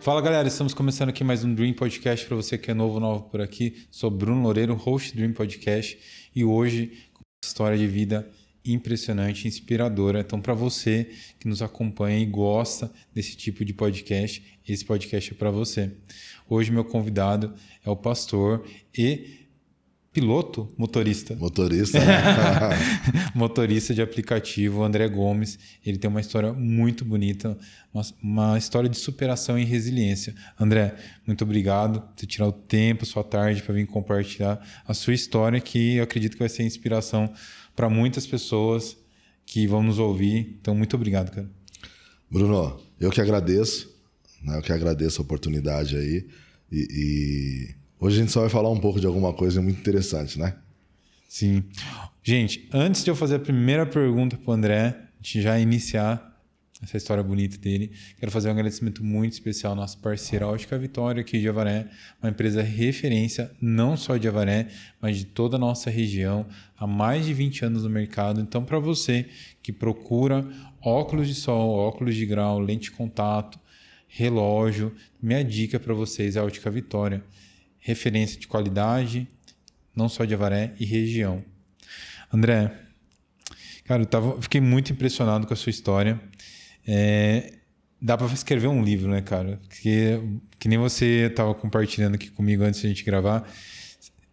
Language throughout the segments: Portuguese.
Fala galera, estamos começando aqui mais um Dream Podcast para você que é novo por aqui. Sou Bruno Loureiro, host do Dream Podcast e hoje com uma história de vida impressionante, inspiradora. Então para você que nos acompanha e gosta desse tipo de podcast, esse podcast é para você. Hoje meu convidado é o pastor e motorista. Motorista, né? Motorista de aplicativo, André Gomes. Ele tem uma história muito bonita, uma história de superação e resiliência. André, muito obrigado por tirar o tempo, sua tarde, para vir compartilhar a sua história, que eu acredito que vai ser inspiração para muitas pessoas que vão nos ouvir. Então, muito obrigado, cara. Bruno, eu que agradeço, né? Eu que agradeço a oportunidade aí. E hoje a gente só vai falar um pouco de alguma coisa muito interessante, né? Sim. Gente, antes de eu fazer a primeira pergunta para o André, a gente já iniciar essa história bonita dele, quero fazer um agradecimento muito especial à nossa parceira Ótica Vitória aqui de Avaré, uma empresa referência não só de Avaré, mas de toda a nossa região, há mais de 20 anos no mercado. Então, para você que procura óculos de sol, óculos de grau, lente de contato, relógio, minha dica para vocês é a Ótica Vitória. Referência de qualidade, não só de Avaré e região. André, cara, fiquei muito impressionado com a sua história. Dá para escrever um livro, né, cara? Que nem você estava compartilhando aqui comigo antes de a gente gravar.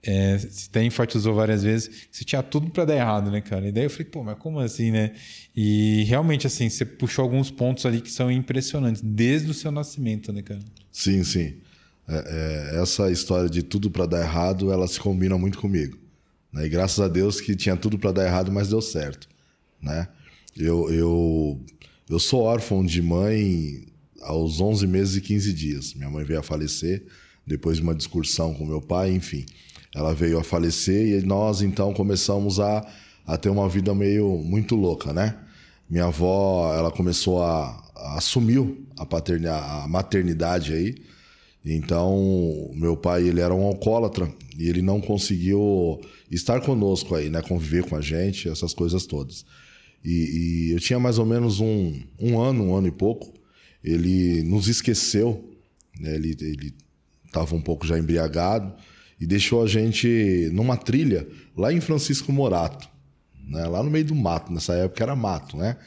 Você até enfatizou várias vezes que você tinha tudo para dar errado, né, cara? E daí eu falei, pô, mas como assim, né? E realmente, assim, você puxou alguns pontos ali que são impressionantes, desde o seu nascimento, né, cara? Sim, sim. Essa história de tudo para dar errado, ela se combina muito comigo, né? E graças a Deus que tinha tudo para dar errado, mas deu certo, né? Eu sou órfão de mãe aos 11 meses e 15 dias. Minha mãe veio a falecer depois de uma discussão com meu pai, enfim. Ela veio a falecer e nós, então, começamos a ter uma vida muito louca, né? Minha avó, ela começou assumiu a maternidade aí. Então, meu pai, ele era um alcoólatra e ele não conseguiu estar conosco aí, né? Conviver com a gente, essas coisas todas. E eu tinha mais ou menos um ano e pouco. Ele nos esqueceu, né? Ele estava um pouco já embriagado e deixou a gente numa trilha lá em Francisco Morato, né? Lá no meio do mato. Nessa época era mato, né?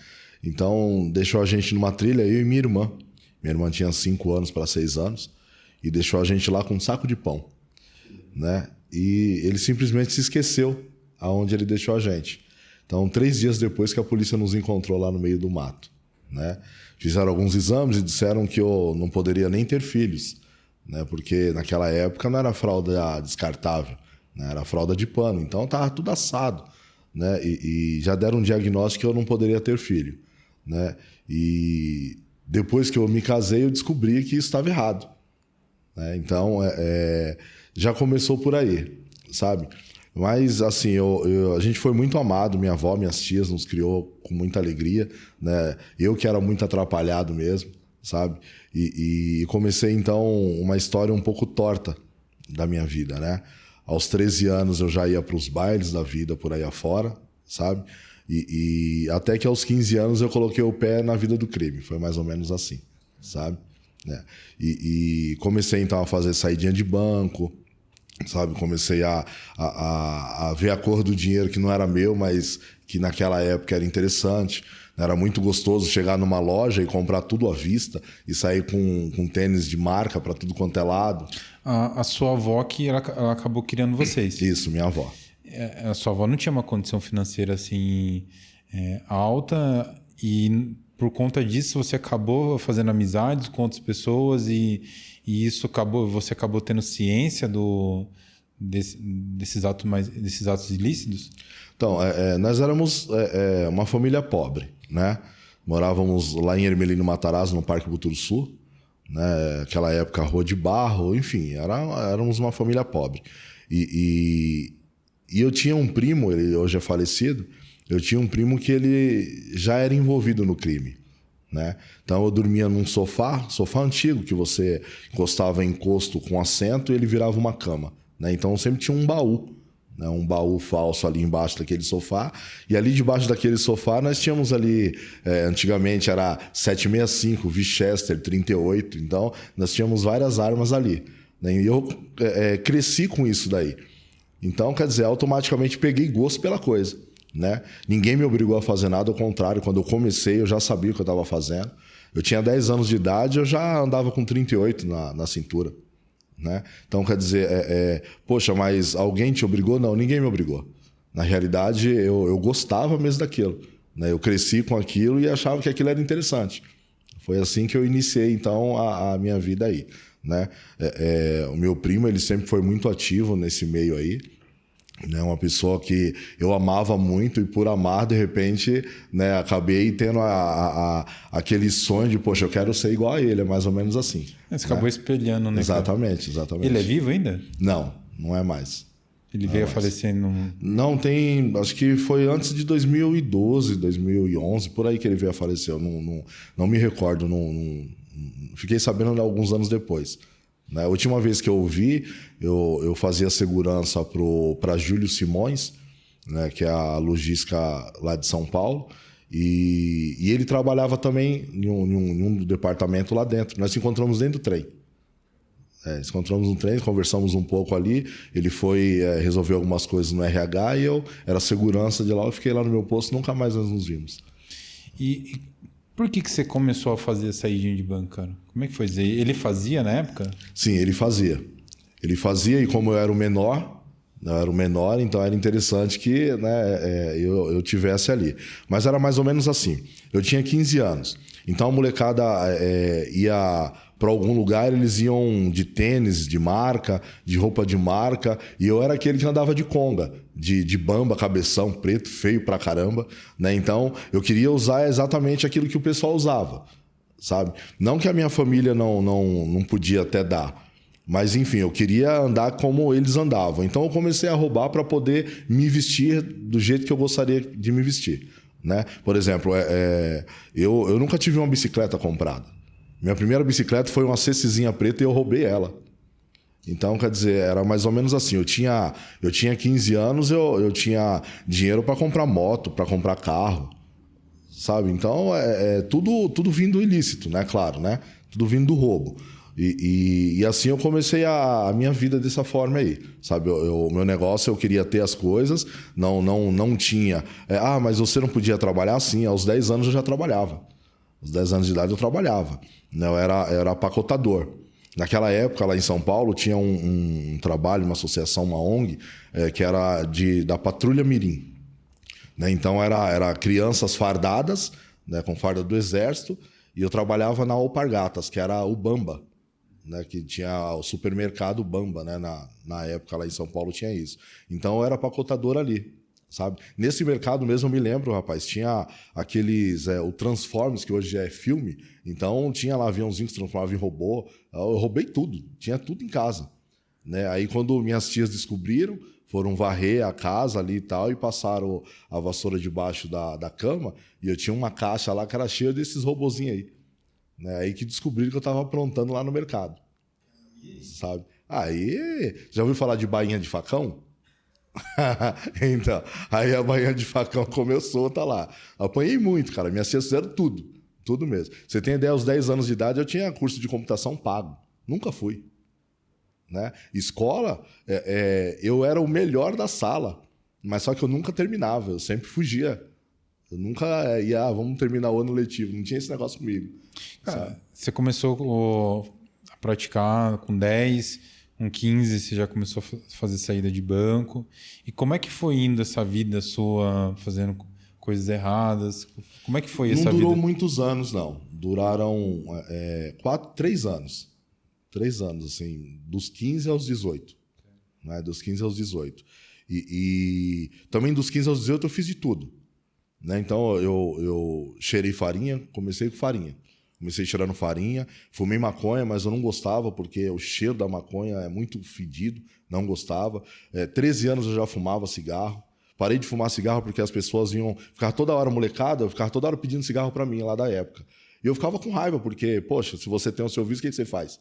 Então, deixou a gente numa trilha, eu e minha irmã. Minha irmã tinha 5 anos para 6 anos. E deixou a gente lá com um saco de pão, né? E ele simplesmente se esqueceu aonde ele deixou a gente. Então, 3 dias depois que a polícia nos encontrou lá no meio do mato, né? Fizeram alguns exames e disseram que eu não poderia nem ter filhos, né? Porque naquela época não era fralda descartável, né? Era fralda de pano. Então, estava tudo assado, né? E já deram um diagnóstico que eu não poderia ter filho, né? E depois que eu me casei, eu descobri que isso estava errado. Então, já começou por aí, sabe? Mas, assim, a gente foi muito amado. Minha avó, minhas tias nos criou com muita alegria, né? Eu que era muito atrapalhado mesmo, sabe? E comecei, então, uma história um pouco torta da minha vida, né? Aos 13 anos eu já ia para os bailes da vida por aí afora, sabe? E até que aos 15 anos eu coloquei o pé na vida do crime. Foi mais ou menos assim, sabe? E comecei então a fazer saidinha de banco, sabe? Comecei a ver a cor do dinheiro que não era meu, mas que naquela época era interessante. Era muito gostoso chegar numa loja e comprar tudo à vista e sair com tênis de marca para tudo quanto é lado. A sua avó que ela acabou criando vocês. Isso, minha avó. A sua avó não tinha uma condição financeira assim alta e por conta disso você acabou fazendo amizades com outras pessoas e você acabou tendo ciência desses atos ilícitos? Então, nós éramos uma família pobre, né? Morávamos lá em Ermelino Matarazzo, no Parque Buturuçu, né? Aquela época, rua de barro, enfim, éramos uma família pobre. E eu tinha um primo, ele hoje é falecido. Eu tinha um primo que ele já era envolvido no crime, né? Então eu dormia num sofá antigo, que você encostava encosto com assento e ele virava uma cama, né? Então eu sempre tinha um baú, né, um baú falso ali embaixo daquele sofá. E ali debaixo daquele sofá nós tínhamos ali, antigamente era 765, Winchester 38, então nós tínhamos várias armas ali. Né, e eu cresci com isso daí. Então, quer dizer, automaticamente peguei gosto pela coisa. Né? Ninguém me obrigou a fazer nada, ao contrário, quando eu comecei eu já sabia o que eu estava fazendo. Eu tinha 10 anos de idade, eu já andava com 38 na cintura. Né? Então, quer dizer, poxa, mas alguém te obrigou? Não, ninguém me obrigou. Na realidade, eu gostava mesmo daquilo. Né? Eu cresci com aquilo e achava que aquilo era interessante. Foi assim que eu iniciei, então, a minha vida aí. Né? O meu primo, ele sempre foi muito ativo nesse meio aí. Né? Uma pessoa que eu amava muito e por amar, de repente, né, acabei tendo aquele sonho de, poxa, eu quero ser igual a ele, é mais ou menos assim. Você acabou espelhando, né? Exatamente, exatamente. Ele é vivo ainda? Não, não é mais. Ele veio a falecer no... Não, tem... Acho que foi antes de 2012, 2011, por aí que ele veio a falecer. Eu não me recordo, fiquei sabendo alguns anos depois. Né? A última vez que eu vi, eu fazia segurança para Júlio Simões, né, que é a logística lá de São Paulo, e ele trabalhava também em um departamento lá dentro. Nós nos encontramos dentro do trem. Nos encontramos no trem, conversamos um pouco ali, ele foi resolver algumas coisas no RH e eu era segurança de lá, eu fiquei lá no meu posto, nunca mais nós nos vimos. E por que você começou a fazer a saída de banco, cara? Como é que foi? Ele fazia na época? Sim, ele fazia. Ele fazia e como eu era o menor, então era interessante que, né, eu tivesse ali. Mas era mais ou menos assim. Eu tinha 15 anos. Então a molecada ia para algum lugar, eles iam de tênis de marca, de roupa de marca, e eu era aquele que andava de conga, de bamba, cabeção, preto, feio pra caramba. Né? Então eu queria usar exatamente aquilo que o pessoal usava. Sabe? Não que a minha família não podia até dar. Mas, enfim, eu queria andar como eles andavam. Então, eu comecei a roubar para poder me vestir do jeito que eu gostaria de me vestir. Né? Por exemplo, eu nunca tive uma bicicleta comprada. Minha primeira bicicleta foi uma CCzinha preta e eu roubei ela. Então, quer dizer, era mais ou menos assim. Eu tinha 15 anos, eu tinha dinheiro para comprar moto, para comprar carro. Sabe? Então, tudo vindo ilícito, né? Claro, né? Tudo vindo do roubo. E assim eu comecei a minha vida dessa forma aí, sabe? O meu negócio, eu queria ter as coisas, não tinha... mas você não podia trabalhar? Sim, aos 10 anos eu já trabalhava. Aos 10 anos de idade eu trabalhava. Eu era empacotador. Naquela época, lá em São Paulo, tinha um trabalho, uma associação, uma ONG, que era da Patrulha Mirim. Né? Então, era crianças fardadas, né, com farda do Exército, e eu trabalhava na Alpargatas, que era o Bamba. Né, que tinha o supermercado Bamba, né, na época lá em São Paulo tinha isso. Então eu era pacotador ali, sabe? Nesse mercado mesmo eu me lembro, rapaz, tinha aqueles, o Transformers, que hoje é filme, então tinha lá aviãozinho que se transformava em robô, eu roubei tudo, tinha tudo em casa. Né? Aí quando minhas tias descobriram, foram varrer a casa ali e tal, e passaram a vassoura debaixo da cama, e eu tinha uma caixa lá que era cheia desses robozinhos aí. Né? Aí que descobriram que eu estava aprontando lá no mercado. Sabe? Aí, já ouviu falar de bainha de facão? Então, aí a bainha de facão comeu solta lá. Apanhei muito, cara. Minhas tias fizeram tudo mesmo. Você tem ideia, aos 10 anos de idade eu tinha curso de computação pago. Nunca fui. Né? Escola, eu era o melhor da sala, mas só que eu nunca terminava, eu sempre fugia. Eu nunca ia, vamos terminar o ano letivo, não tinha esse negócio comigo. Cara, você começou a praticar com 10, com 15, você já começou a fazer saída de banco. E como é que foi indo essa vida sua, fazendo coisas erradas? Como é que foi essa vida? Não durou muitos anos, não. Duraram 3 anos. 3 anos, assim, dos 15 aos 18. Né? Dos 15 aos 18. E também dos 15 aos 18 eu fiz de tudo. Né? Então eu cheirei farinha, comecei com farinha. Comecei cheirando farinha, fumei maconha, mas eu não gostava porque o cheiro da maconha é muito fedido, não gostava. 13 anos eu já fumava cigarro. Parei de fumar cigarro porque as pessoas iam ficar toda hora molecada, eu ficava toda hora pedindo cigarro para mim lá da época. E eu ficava com raiva porque, poxa, se você tem o seu vício, o que você faz?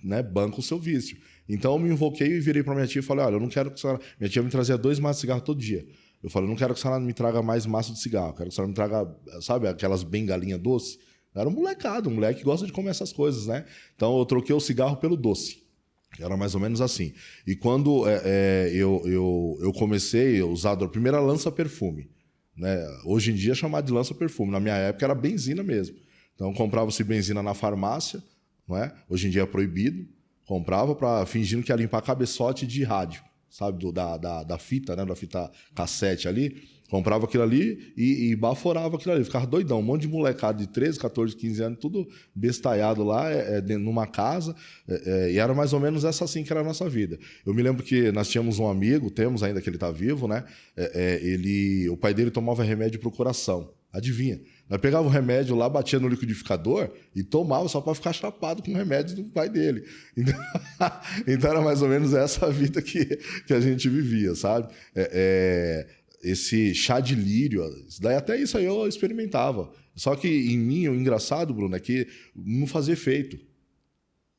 Né? Banca o seu vício. Então eu me invoquei e virei para minha tia e falei, olha, eu não quero que a senhora... Minha tia me trazia 2 maços de cigarro todo dia. Eu falei, eu não quero que a senhora me traga mais maço de cigarro, eu quero que a senhora me traga, sabe, aquelas bengalinhas doce. Eu era um molecado, um moleque que gosta de comer essas coisas, né? Então eu troquei o cigarro pelo doce. Era mais ou menos assim. E quando eu comecei a usar a primeira lança-perfume, né? Hoje em dia é chamado de lança-perfume. Na minha época era benzina mesmo. Então comprava-se benzina na farmácia, não é? Hoje em dia é proibido. Comprava fingindo que ia limpar cabeçote de rádio, sabe? Da fita, né? Da fita cassete ali. Comprava aquilo ali e baforava aquilo ali. Ficava doidão. Um monte de molecada de 13, 14, 15 anos, tudo bestalhado lá, numa casa. E era mais ou menos essa assim que era a nossa vida. Eu me lembro que nós tínhamos um amigo, temos ainda que ele está vivo, né? O pai dele tomava remédio para o coração. Adivinha? Nós pegava o remédio lá, batia no liquidificador e tomava só para ficar chapado com o remédio do pai dele. Então era mais ou menos essa a vida que a gente vivia, sabe? Esse chá de lírio, até isso aí eu experimentava. Só que em mim, o engraçado, Bruno, é que não fazia efeito.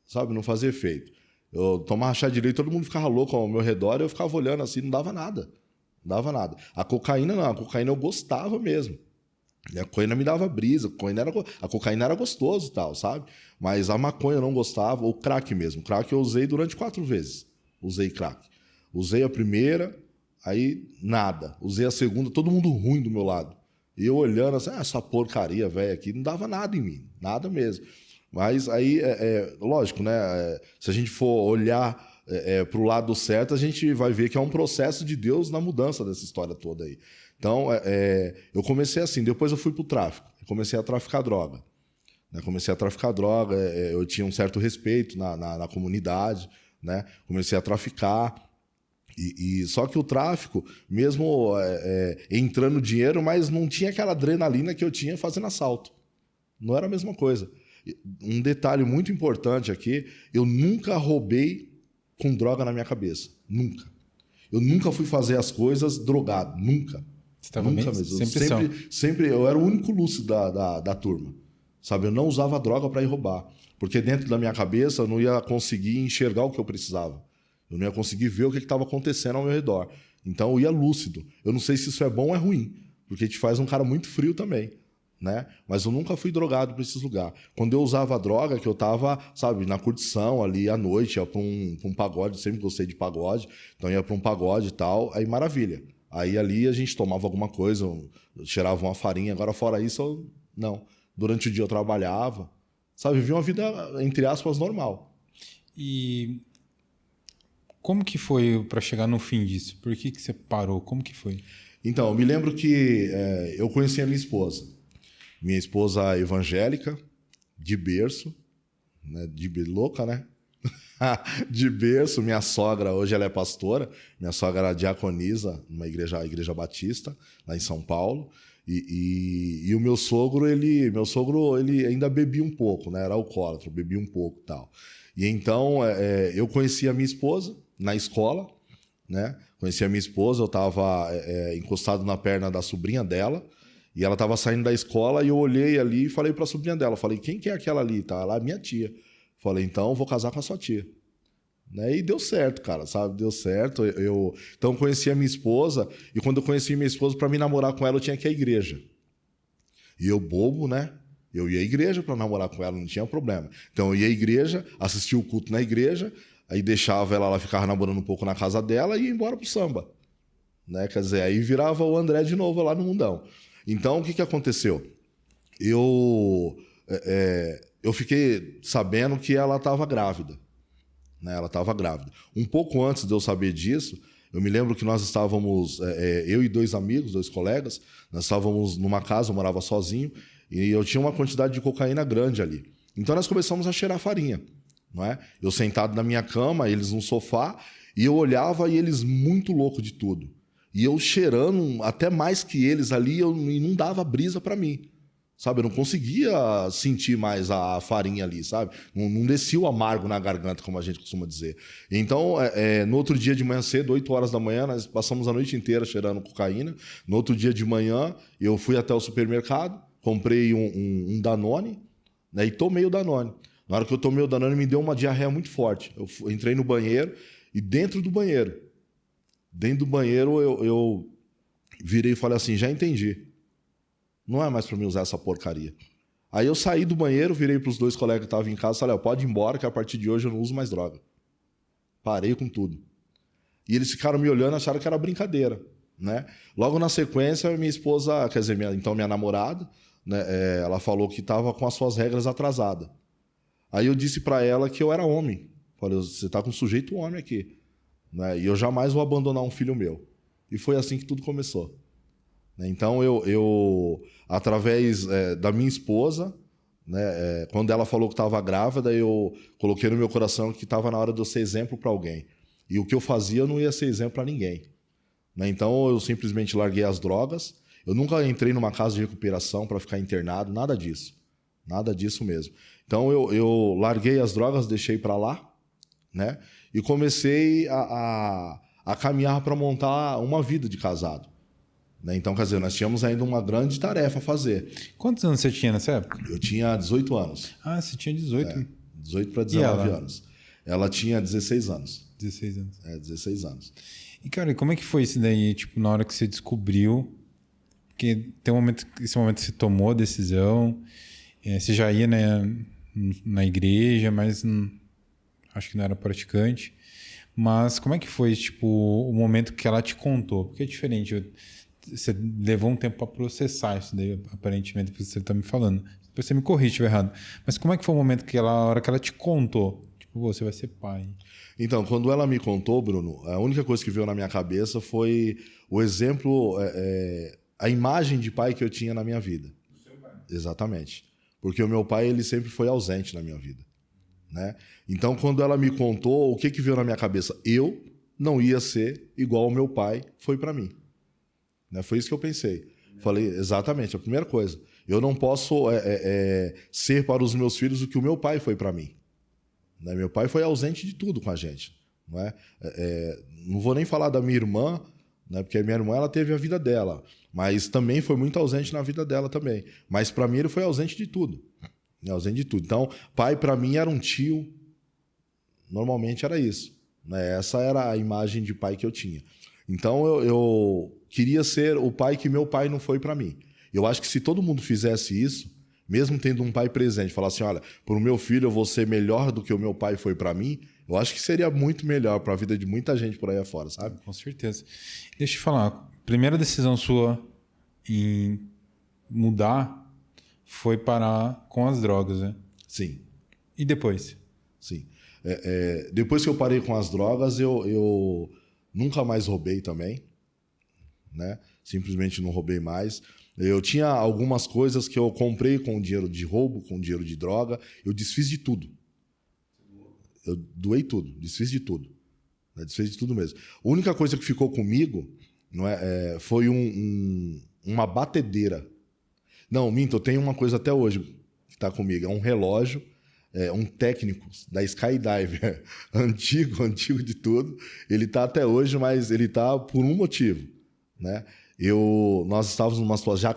Sabe? Não fazia efeito. Eu tomava chá de lírio, todo mundo ficava louco ao meu redor, eu ficava olhando assim, não dava nada. Não dava nada. A cocaína não, a cocaína eu gostava mesmo. E a cocaína me dava brisa, a cocaína era gostoso e tal, sabe? Mas a maconha eu não gostava, o crack mesmo. O crack eu usei durante 4 vezes. Usei crack. Usei a primeira, aí nada. Usei a segunda, todo mundo ruim do meu lado. E eu olhando assim, essa porcaria, velho, aqui, não dava nada em mim. Nada mesmo. Mas aí, lógico, né? Se a gente for olhar para o lado certo, a gente vai ver que é um processo de Deus na mudança dessa história toda aí. Então, eu comecei assim, depois eu fui para o tráfico, comecei a traficar droga. Né? Comecei a traficar droga, eu tinha um certo respeito na comunidade, né? Comecei a traficar, só que o tráfico, mesmo entrando dinheiro, mas não tinha aquela adrenalina que eu tinha fazendo assalto. Não era a mesma coisa. Um detalhe muito importante aqui, eu nunca roubei com droga na minha cabeça. Nunca. Eu nunca fui fazer as coisas drogado. Nunca. Você estava nunca bem? mesmo. Sempre eu era o único lúcido da turma. Sabe? Eu não usava droga para ir roubar. Porque dentro da minha cabeça eu não ia conseguir enxergar o que eu precisava. Eu não ia conseguir ver o que estava acontecendo ao meu redor. Então eu ia lúcido. Eu não sei se isso é bom ou é ruim. Porque te faz um cara muito frio também. Né? Mas eu nunca fui drogado para esses lugares. Quando eu usava droga, que eu tava, sabe, na curtição ali à noite, ia para um pagode, sempre gostei de pagode, então ia para um pagode e tal, aí maravilha. Aí ali a gente tomava alguma coisa, cheirava uma farinha, agora fora isso, não. Durante o dia eu trabalhava, sabe, vivia uma vida, entre aspas, normal. E como que foi para chegar no fim disso? Por que você parou? Como que foi? Então, eu me lembro que eu conheci a minha esposa. Minha esposa evangélica, de berço, né? Louca, né? De berço. Minha sogra, hoje ela é pastora, minha sogra era diaconisa numa igreja, a Igreja Batista, lá em São Paulo. E o meu sogro, ele ainda bebia um pouco, né? Era alcoólatra, bebia um pouco e tal. E então eu conheci a minha esposa na escola, né? Conheci a minha esposa, eu estava encostado na perna da sobrinha dela, e ela estava saindo da escola e eu olhei ali e falei para a sobrinha dela, falei, quem que é aquela ali? Tá lá, minha tia. Falei, então eu vou casar com a sua tia. Né? E deu certo, cara, sabe? Deu certo. Então conheci a minha esposa, e quando eu conheci minha esposa, para me namorar com ela, eu tinha que ir à igreja. E eu bobo, né? Eu ia à igreja para namorar com ela, não tinha problema. Então eu ia à igreja, assistia o culto na igreja, aí deixava ela ficava namorando um pouco na casa dela e ia embora pro samba. Né? Quer dizer, aí virava o André de novo lá no mundão. Então, o que aconteceu? Eu fiquei sabendo que ela estava grávida. Né? Ela estava grávida. Um pouco antes de eu saber disso, eu me lembro que nós estávamos, eu e 2 amigos, 2 colegas, nós estávamos numa casa, eu morava sozinho, e eu tinha uma quantidade de cocaína grande ali. Então, nós começamos a cheirar farinha. Não é? Eu sentado na minha cama, eles no sofá, e eu olhava e eles muito loucos de tudo. E eu cheirando até mais que eles ali, e não dava brisa para mim. Sabe? Eu não conseguia sentir mais a farinha ali, sabe? Não descia o amargo na garganta, como a gente costuma dizer. Então, no outro dia de manhã cedo, 8 horas da manhã, nós passamos a noite inteira cheirando cocaína. No outro dia de manhã, eu fui até o supermercado, comprei um Danone, né, e tomei o Danone. Na hora que eu tomei o Danone, me deu uma diarreia muito forte. Eu entrei no banheiro e dentro do banheiro eu virei e falei assim, já entendi. Não é mais para mim usar essa porcaria. Aí eu saí do banheiro, virei para os 2 colegas que estavam em casa e falei, pode ir embora que a partir de hoje eu não uso mais droga. Parei com tudo. E eles ficaram me olhando e acharam que era brincadeira, né? Logo na sequência, minha esposa, quer dizer, minha namorada, né, ela falou que estava com as suas regras atrasadas. Aí eu disse para ela que eu era homem. Falei, você está com um sujeito homem aqui, né? E eu jamais vou abandonar um filho meu. E foi assim que tudo começou. Então, eu através da minha esposa, né, quando ela falou que estava grávida, eu coloquei no meu coração que estava na hora de eu ser exemplo para alguém. E o que eu fazia, eu não ia ser exemplo para ninguém. Né? Então, eu simplesmente larguei as drogas. Eu nunca entrei numa casa de recuperação para ficar internado, nada disso. Nada disso mesmo. Então, eu larguei as drogas, deixei para lá, né? E comecei a caminhar para montar uma vida de casado. Né? Então, quer dizer, nós tínhamos ainda uma grande tarefa a fazer. Quantos anos você tinha nessa época? Eu tinha 18 anos. Ah, você tinha 18. 18 para 19 anos. Ela tinha 16 anos. 16 anos. 16 anos. E, cara, e como é que foi isso daí, tipo, na hora que você descobriu? Porque tem esse momento que você tomou a decisão, você já ia, né, na igreja, mas acho que não era praticante. Mas como é que foi, tipo, o momento que ela te contou? Porque é diferente. Você levou um tempo para processar isso daí, aparentemente, porque você está me falando. Depois você me corrige se estiver errado. Mas como é que foi o momento a hora que ela te contou? Tipo, você vai ser pai. Então, quando ela me contou, Bruno, a única coisa que veio na minha cabeça foi o exemplo, a imagem de pai que eu tinha na minha vida. Do seu pai. Exatamente. Porque o meu pai, ele sempre foi ausente na minha vida. Né? Então, quando ela me contou, o que veio na minha cabeça? Eu não ia ser igual ao meu pai foi para mim. Né? Foi isso que eu pensei. Falei, exatamente, a primeira coisa. Eu não posso ser para os meus filhos o que o meu pai foi para mim. Né? Meu pai foi ausente de tudo com a gente. Não é? Não vou nem falar da minha irmã, né? Porque a minha irmã ela teve a vida dela, mas também foi muito ausente na vida dela também. Mas para mim ele foi ausente de tudo. Ausente de tudo. Então, pai para mim era um tio. Normalmente era isso. Né? Essa era a imagem de pai que eu tinha. Então, eu queria ser o pai que meu pai não foi para mim. Eu acho que se todo mundo fizesse isso, mesmo tendo um pai presente, falar assim, olha, para o meu filho eu vou ser melhor do que o meu pai foi para mim, eu acho que seria muito melhor para a vida de muita gente por aí afora, sabe? Com certeza. Deixa eu te falar, primeira decisão sua em mudar foi parar com as drogas, né? Sim. E depois? Sim. Depois que eu parei com as drogas, eu nunca mais roubei também, né? Simplesmente não roubei mais. Eu tinha algumas coisas que eu comprei com dinheiro de roubo, com dinheiro de droga. Eu desfiz de tudo. Eu doei tudo, desfiz de tudo. Né? Desfiz de tudo mesmo. A única coisa que ficou comigo não foi uma batedeira. Não, minto, eu tenho uma coisa até hoje que está comigo. É um relógio, um técnico da Skydive, antigo de tudo. Ele está até hoje, mas ele está por um motivo. Né? Nós estávamos numa situação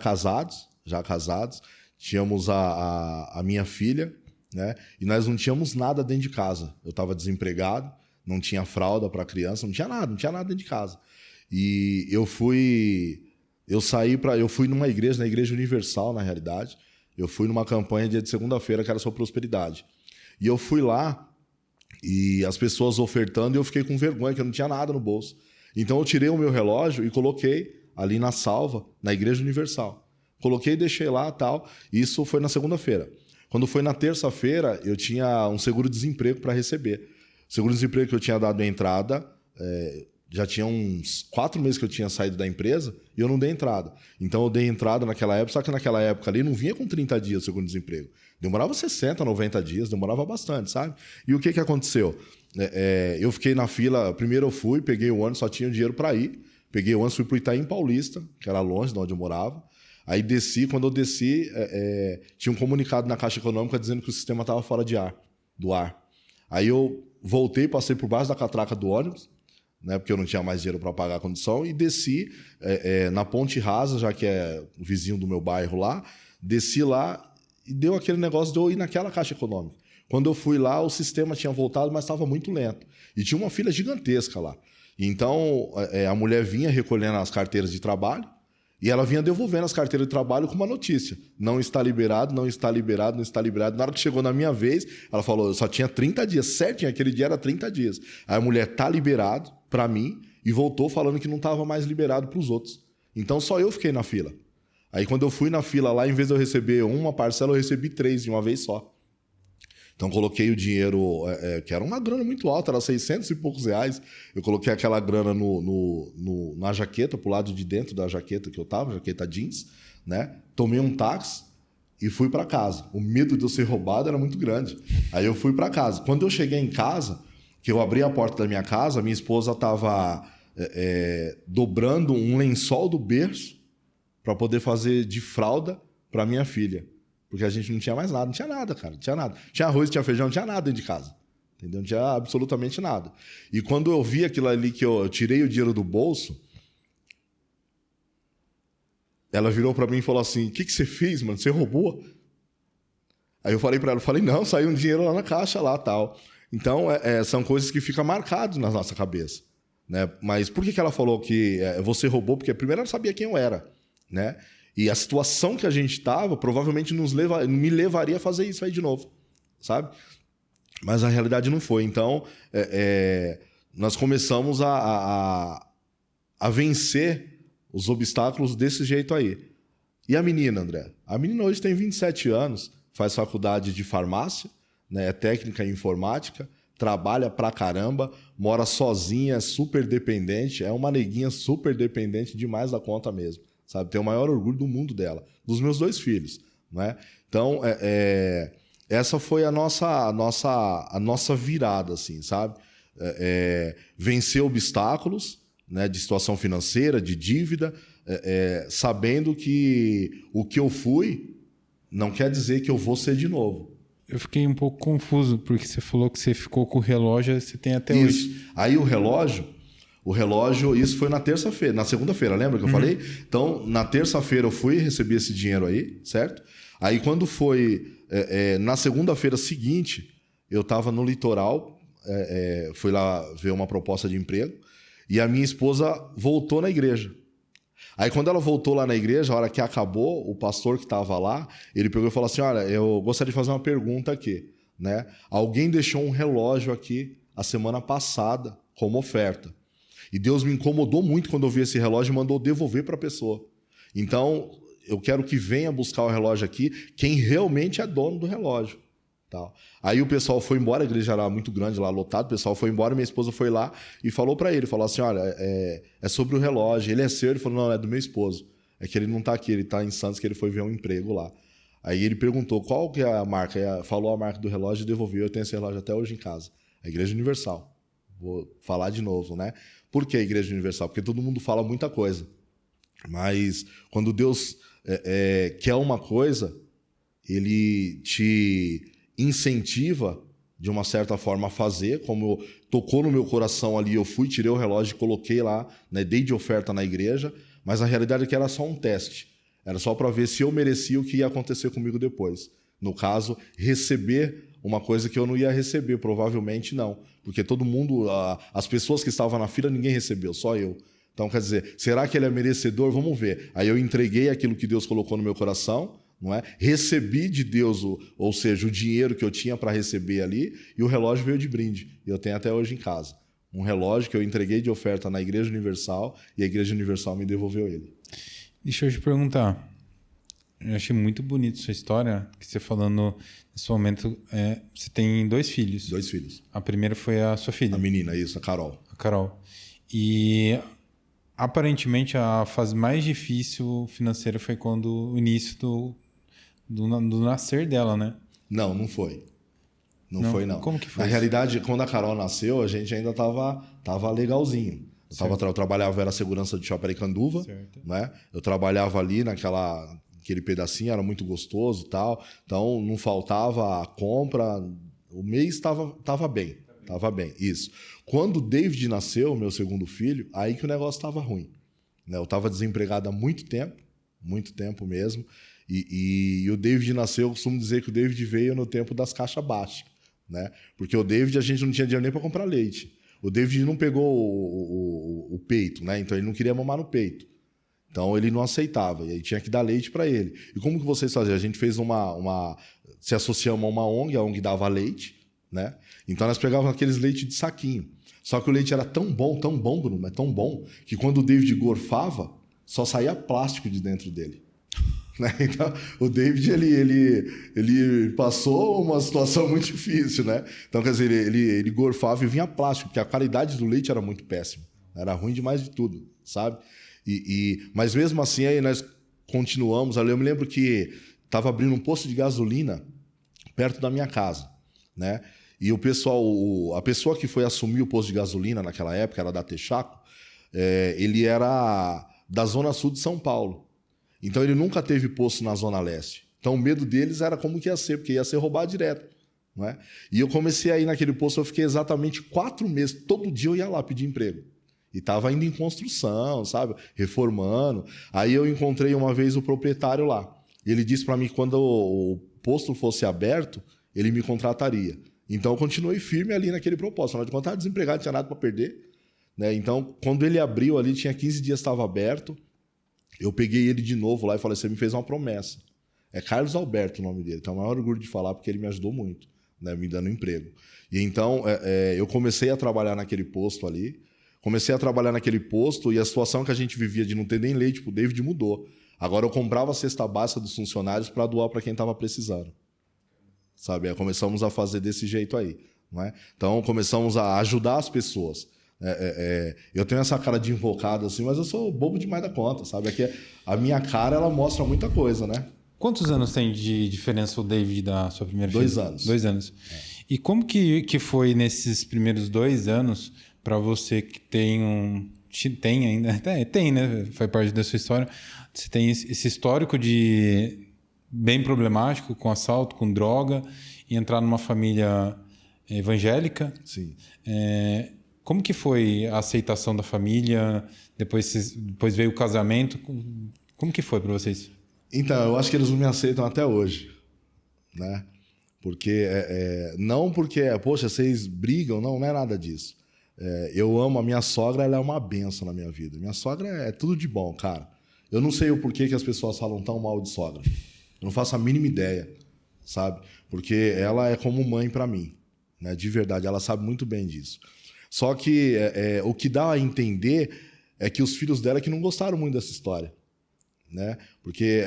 já casados, tínhamos a minha filha, né? E nós não tínhamos nada dentro de casa. Eu estava desempregado, não tinha fralda para criança, não tinha nada dentro de casa. E eu fui numa igreja, na Igreja Universal, na realidade. Eu fui numa campanha dia de segunda-feira que era sobre prosperidade. E eu fui lá e as pessoas ofertando e eu fiquei com vergonha, que eu não tinha nada no bolso. Então eu tirei o meu relógio e coloquei ali na salva, na Igreja Universal. Coloquei e deixei lá, tal. Isso foi na segunda-feira. Quando foi na terça-feira, eu tinha um seguro-desemprego para receber. O seguro-desemprego que eu tinha dado a entrada, já tinha uns 4 meses que eu tinha saído da empresa e eu não dei entrada. Então eu dei entrada naquela época, só que naquela época ali não vinha com 30 dias o segundo-desemprego. Demorava 60, 90 dias, demorava bastante, sabe? E o que aconteceu? Eu fiquei na fila, primeiro eu fui, peguei o ônibus, só tinha dinheiro para ir. Peguei o ônibus, fui para o Itaim Paulista, que era longe de onde eu morava. Aí desci, quando eu desci, tinha um comunicado na Caixa Econômica dizendo que o sistema estava fora do ar. Aí eu voltei, passei por baixo da catraca do ônibus, né, porque eu não tinha mais dinheiro para pagar a condução, e desci na Ponte Rasa, já que é o vizinho do meu bairro lá, desci lá e deu aquele negócio de eu ir naquela Caixa Econômica. Quando eu fui lá, o sistema tinha voltado, mas estava muito lento. E tinha uma fila gigantesca lá. Então, a mulher vinha recolhendo as carteiras de trabalho e ela vinha devolvendo as carteiras de trabalho com uma notícia. Não está liberado, não está liberado, não está liberado. Na hora que chegou na minha vez, ela falou, eu só tinha 30 dias. Certinho, aquele dia era 30 dias. Aí a mulher, tá liberado para mim, e voltou falando que não estava mais liberado para os outros. Então, só eu fiquei na fila. Aí, quando eu fui na fila lá, em vez de eu receber uma parcela, eu recebi 3 de uma vez só. Então, coloquei o dinheiro, que era uma grana muito alta, era 600 e poucos reais. Eu coloquei aquela grana na jaqueta, pro lado de dentro da jaqueta que eu tava, jaqueta jeans, né? Tomei um táxi e fui para casa. O medo de eu ser roubado era muito grande. Aí eu fui para casa. Quando eu cheguei em casa, que eu abri a porta da minha casa, minha esposa estava dobrando um lençol do berço para poder fazer de fralda para minha filha. Porque a gente não tinha mais nada. Não tinha nada, cara. Não tinha nada. Tinha arroz, tinha feijão, não tinha nada dentro de casa. Entendeu? Não tinha absolutamente nada. E quando eu vi aquilo ali que eu tirei o dinheiro do bolso, ela virou para mim e falou assim, o que você fez, mano? Você roubou? Aí eu falei para ela, não, saiu um dinheiro lá na caixa, lá, tal. Então, são coisas que ficam marcadas na nossa cabeça. Né? Mas por que ela falou que você roubou? Porque primeiro ela sabia quem eu era, né? E a situação que a gente estava provavelmente me levaria a fazer isso aí de novo, sabe? Mas a realidade não foi. Então, nós começamos a vencer os obstáculos desse jeito aí. E a menina, André? A menina hoje tem 27 anos, faz faculdade de farmácia, né? É técnica em informática, trabalha pra caramba, mora sozinha, é super dependente, é uma neguinha super dependente demais da conta mesmo. Sabe? Tenho o maior orgulho do mundo dela, dos meus 2 filhos, né? Então, essa foi a nossa virada, assim, sabe? Vencer obstáculos, né, de situação financeira, de dívida, sabendo que o que eu fui não quer dizer que eu vou ser de novo. Eu fiquei um pouco confuso, porque você falou que você ficou com o relógio, você tem até Isso. hoje. Aí o relógio, isso foi na terça-feira, na segunda-feira, lembra que eu falei? Então, na terça-feira eu fui receber esse dinheiro aí, certo? Aí quando foi na segunda-feira seguinte, eu estava no litoral, fui lá ver uma proposta de emprego, e a minha esposa voltou na igreja. Aí quando ela voltou lá na igreja, a hora que acabou, o pastor que estava lá, ele pegou e falou assim, olha, eu gostaria de fazer uma pergunta aqui, né? Alguém deixou um relógio aqui a semana passada como oferta. E Deus me incomodou muito quando eu vi esse relógio e mandou devolver para a pessoa. Então, eu quero que venha buscar o relógio aqui quem realmente é dono do relógio. Tal. Aí o pessoal foi embora, a igreja era muito grande lá, lotado, o pessoal foi embora, minha esposa foi lá e falou para ele, falou assim, olha, é sobre o relógio, ele é seu? Ele falou, não, é do meu esposo. É que ele não está aqui, ele está em Santos, que ele foi ver um emprego lá. Aí ele perguntou qual que é a marca, falou a marca do relógio e devolveu, eu tenho esse relógio até hoje em casa. A Igreja Universal. Vou falar de novo, né? Por que a Igreja Universal? Porque todo mundo fala muita coisa. Mas quando Deus quer uma coisa, ele te incentiva de uma certa forma a fazer, como tocou no meu coração ali, eu fui, tirei o relógio e coloquei lá, né, dei de oferta na igreja, mas a realidade é que era só um teste. Era só para ver se eu merecia o que ia acontecer comigo depois. No caso, receber uma coisa que eu não ia receber, provavelmente não. Porque todo mundo, as pessoas que estavam na fila, ninguém recebeu, só eu. Então, quer dizer, será que ele é merecedor? Vamos ver. Aí eu entreguei aquilo que Deus colocou no meu coração, não é? Recebi de Deus, ou seja, o dinheiro que eu tinha para receber ali, e o relógio veio de brinde. E eu tenho até hoje em casa. Um relógio que eu entreguei de oferta na Igreja Universal, e a Igreja Universal me devolveu ele. Deixa eu te perguntar. Eu achei muito bonito sua história, que você falando nesse momento, você tem 2 filhos. 2 filhos. A primeira foi a sua filha. A menina, isso, a Carol. A Carol. E aparentemente a fase mais difícil financeira foi quando o início do nascer dela, né? Não, não foi. Não foi, não. Como que foi? Na realidade, quando a Carol nasceu, a gente ainda tava legalzinho. Eu trabalhava, era segurança de shopping Aricanduva, né? Eu trabalhava ali aquele pedacinho, era muito gostoso e tal. Então, não faltava a compra. O mês estava bem. Estava bem, isso. Quando o David nasceu, meu segundo filho, aí que o negócio estava ruim. Né? Eu estava desempregado há muito tempo mesmo. E o David nasceu, eu costumo dizer que o David veio no tempo das caixas baixas. né? Porque o David, a gente não tinha dinheiro nem para comprar leite. O David não pegou o peito, né? Então ele não queria mamar no peito. Então ele não aceitava, e aí tinha que dar leite para ele. E como que vocês faziam? A gente fez se associamos a uma ONG, a ONG dava leite, né? Então nós pegávamos aqueles leites de saquinho. Só que o leite era tão bom, Bruno, mas tão bom, que quando o David gorfava, só saía plástico de dentro dele. Né? Então, o David, ele passou uma situação muito difícil, né? Então, quer dizer, ele gorfava e vinha plástico, porque a qualidade do leite era muito péssima. Era ruim demais de tudo, sabe? Mas mesmo assim, aí nós continuamos ali. Eu me lembro que estava abrindo um posto de gasolina perto da minha casa, né? E o pessoal, a pessoa que foi assumir o posto de gasolina naquela época, era da Texaco, ele era da Zona Sul de São Paulo. Então ele nunca teve posto na Zona Leste. Então o medo deles era como que ia ser, porque ia ser roubado direto. Não é? E eu comecei a ir naquele posto, eu fiquei exatamente 4 meses, todo dia eu ia lá pedir emprego. E estava indo em construção, sabe? Reformando. Aí eu encontrei uma vez o proprietário lá. Ele disse para mim que quando o posto fosse aberto, ele me contrataria. Então eu continuei firme ali naquele propósito. Afinal de contas, eu estava desempregado, não tinha nada para perder. Né? Então, quando ele abriu ali, tinha 15 dias, estava aberto. Eu peguei ele de novo lá e falei, você me fez uma promessa. É Carlos Alberto o nome dele. Tenho o maior orgulho de falar, porque ele me ajudou muito, né? Me dando emprego. E então, eu comecei a trabalhar naquele posto ali. Comecei a trabalhar naquele posto e a situação que a gente vivia de não ter nem leite pro David mudou. Agora eu comprava a cesta básica dos funcionários para doar para quem estava precisando. Sabe? Começamos a fazer desse jeito aí. Não é? Então, começamos a ajudar as pessoas. Eu tenho essa cara de invocado assim, mas eu sou bobo demais da conta, sabe? Aqui, a minha cara, ela mostra muita coisa, né? Quantos anos tem de diferença o David da sua primeira filha? 2 anos. 2 anos. E como que foi nesses primeiros 2 anos para você que tem ainda, tem, né? Faz parte da sua história. Você tem esse histórico de bem problemático, com assalto, com droga, e entrar numa família evangélica. Sim. Como que foi a aceitação da família? Depois veio o casamento. Como que foi para vocês? Então, eu acho que eles não me aceitam até hoje, né? Porque não porque, poxa, vocês brigam, não é nada disso. Eu amo a minha sogra, ela é uma bênção na minha vida. Minha sogra é tudo de bom, cara. Eu não sei o porquê que as pessoas falam tão mal de sogra. Eu não faço a mínima ideia, sabe? Porque ela é como mãe para mim, né? De verdade, ela sabe muito bem disso. Só que o que dá a entender é que os filhos dela que não gostaram muito dessa história, né? Porque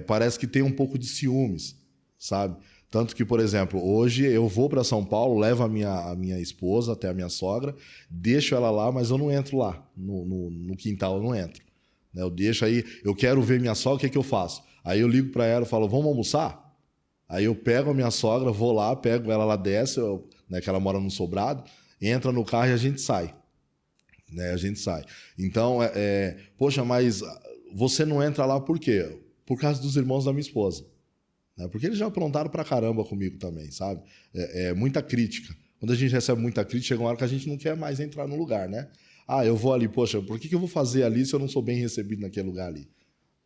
parece que tem um pouco de ciúmes, sabe? Tanto que, por exemplo, hoje eu vou para São Paulo, levo a minha esposa até a minha sogra, deixo ela lá, mas eu não entro lá, no quintal eu não entro. Né? Eu deixo aí, eu quero ver minha sogra, o que eu faço? Aí eu ligo para ela e falo, vamos almoçar? Aí eu pego a minha sogra, vou lá, pego ela, ela desce, né, que ela mora no sobrado, entra no carro e a gente sai. Né? A gente sai. Então, poxa, mas você não entra lá por quê? Por causa dos irmãos da minha esposa. Né? Porque eles já aprontaram pra caramba comigo também, sabe? Muita crítica. Quando a gente recebe muita crítica, chega uma hora que a gente não quer mais entrar no lugar, né? Ah, eu vou ali, poxa, por que eu vou fazer ali se eu não sou bem recebido naquele lugar ali?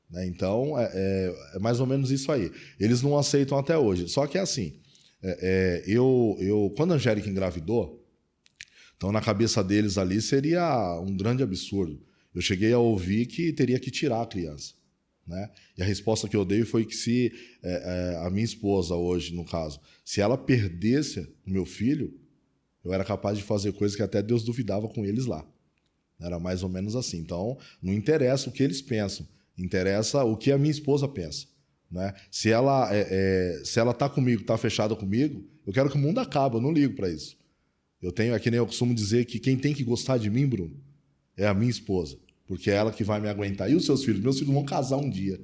Né? Então, é mais ou menos isso aí. Eles não aceitam até hoje. Só que é assim, quando a Angélica engravidou, então na cabeça deles ali seria um grande absurdo. Eu cheguei a ouvir que teria que tirar a criança. Né? E a resposta que eu dei foi que se a minha esposa hoje, no caso, se ela perdesse o meu filho, eu era capaz de fazer coisas que até Deus duvidava com eles lá. Era mais ou menos assim. Então, não interessa o que eles pensam, interessa o que a minha esposa pensa. Né? Se ela está comigo, está fechada comigo, eu quero que o mundo acabe, eu não ligo para isso. É que nem eu costumo dizer que quem tem que gostar de mim, Bruno, é a minha esposa. Porque é ela que vai me aguentar. E os seus filhos? Meus filhos vão casar um dia.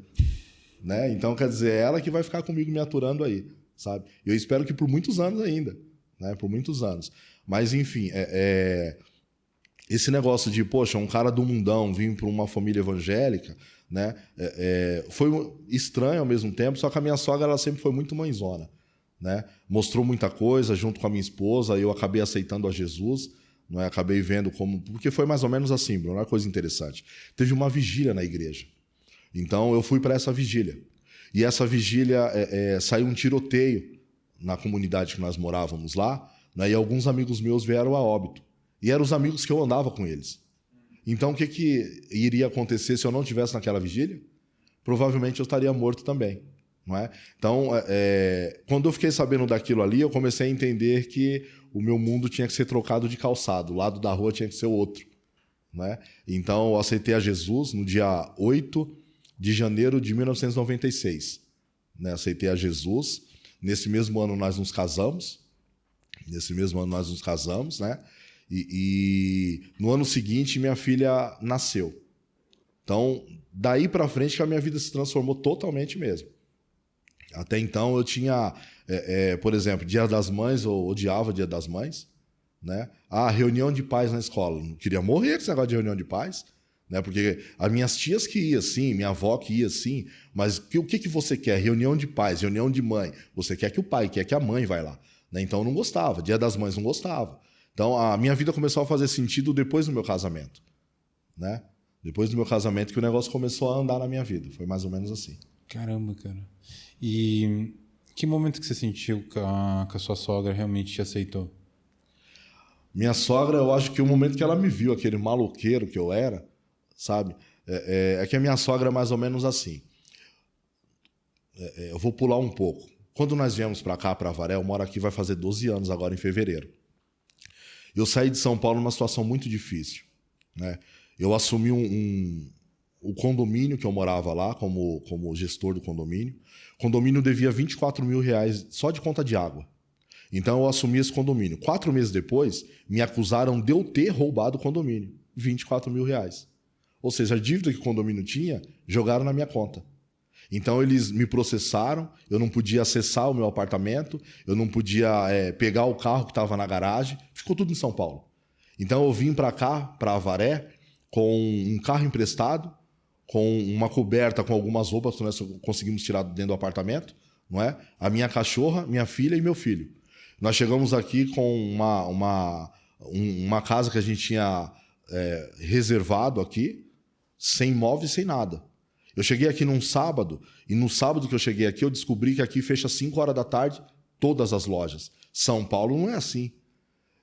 Né? Então, quer dizer, é ela que vai ficar comigo me aturando aí. Sabe? Eu espero que por muitos anos ainda. Né? Por muitos anos. Mas, enfim, esse negócio de, poxa, um cara do mundão vir para uma família evangélica, né? Foi estranho ao mesmo tempo, só que a minha sogra ela sempre foi muito mãezona. Né? Mostrou muita coisa junto com a minha esposa, eu acabei aceitando a Jesus. Não é? Acabei vendo como... Porque foi mais ou menos assim, Bruno, uma coisa interessante. Teve uma vigília na igreja. Então, eu fui para essa vigília. E essa vigília saiu um tiroteio na comunidade que nós morávamos lá, né, e alguns amigos meus vieram a óbito. E eram os amigos que eu andava com eles. Então, o que iria acontecer se eu não estivesse naquela vigília? Provavelmente eu estaria morto também. Não é? Então, quando eu fiquei sabendo daquilo ali, eu comecei a entender que o meu mundo tinha que ser trocado de calçado. O lado da rua tinha que ser outro. Não é? Então, eu aceitei a Jesus no dia 8 de janeiro de 1996. Né? Aceitei a Jesus. Nesse mesmo ano nós nos casamos. Né? E no ano seguinte minha filha nasceu. Então, daí para frente que a minha vida se transformou totalmente mesmo. Até então eu tinha, por exemplo, Dia das Mães, eu odiava Dia das Mães. Né? Reunião de pais na escola. Não queria morrer com esse negócio de reunião de pais. Né? Porque as minhas tias que iam sim, minha avó que ia sim, mas o que você quer? Reunião de pais, reunião de mãe. Você quer que o pai, quer que a mãe vai lá. Né? Então eu não gostava. Dia das Mães não gostava. Então a minha vida começou a fazer sentido depois do meu casamento. Né? Depois do meu casamento que o negócio começou a andar na minha vida. Foi mais ou menos assim. Caramba, cara. E que momento que você sentiu que a sua sogra realmente te aceitou? Minha sogra, eu acho que o momento que ela me viu, aquele maloqueiro que eu era, sabe? É que a minha sogra é mais ou menos assim. Eu vou pular um pouco. Quando nós viemos para cá, para Avaré, eu moro aqui, vai fazer 12 anos agora em fevereiro. Eu saí de São Paulo numa situação muito difícil. Né? Eu assumi o condomínio que eu morava lá, como gestor do condomínio. O condomínio devia R$24 mil só de conta de água. Então eu assumi esse condomínio. 4 meses depois, me acusaram de eu ter roubado o condomínio. R$24 mil. Ou seja, a dívida que o condomínio tinha, jogaram na minha conta. Então eles me processaram, eu não podia acessar o meu apartamento, eu não podia pegar o carro que estava na garagem, ficou tudo em São Paulo. Então eu vim para cá, para Avaré, com um carro emprestado, com uma coberta com algumas roupas que nós conseguimos tirar dentro do apartamento, não é? A minha cachorra, minha filha e meu filho. Nós chegamos aqui com uma casa que a gente tinha reservado aqui, sem móveis, sem nada. Eu cheguei aqui num sábado, e no sábado que eu cheguei aqui, eu descobri que aqui fecha 5 horas da tarde todas as lojas. São Paulo não é assim.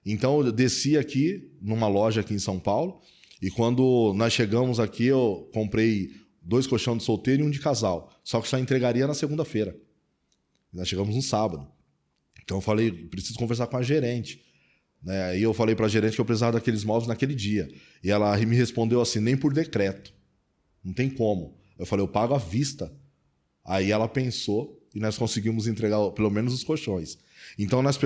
Então eu desci aqui numa loja aqui em São Paulo, e quando nós chegamos aqui, eu comprei 2 colchões de solteiro e um de casal. Só que só entregaria na segunda-feira. Nós chegamos no sábado. Então eu falei, preciso conversar com a gerente. Né? Aí eu falei para a gerente que eu precisava daqueles móveis naquele dia. E ela me respondeu assim, nem por decreto. Não tem como. Eu falei, eu pago à vista. Aí ela pensou e nós conseguimos entregar pelo menos os colchões. Então nós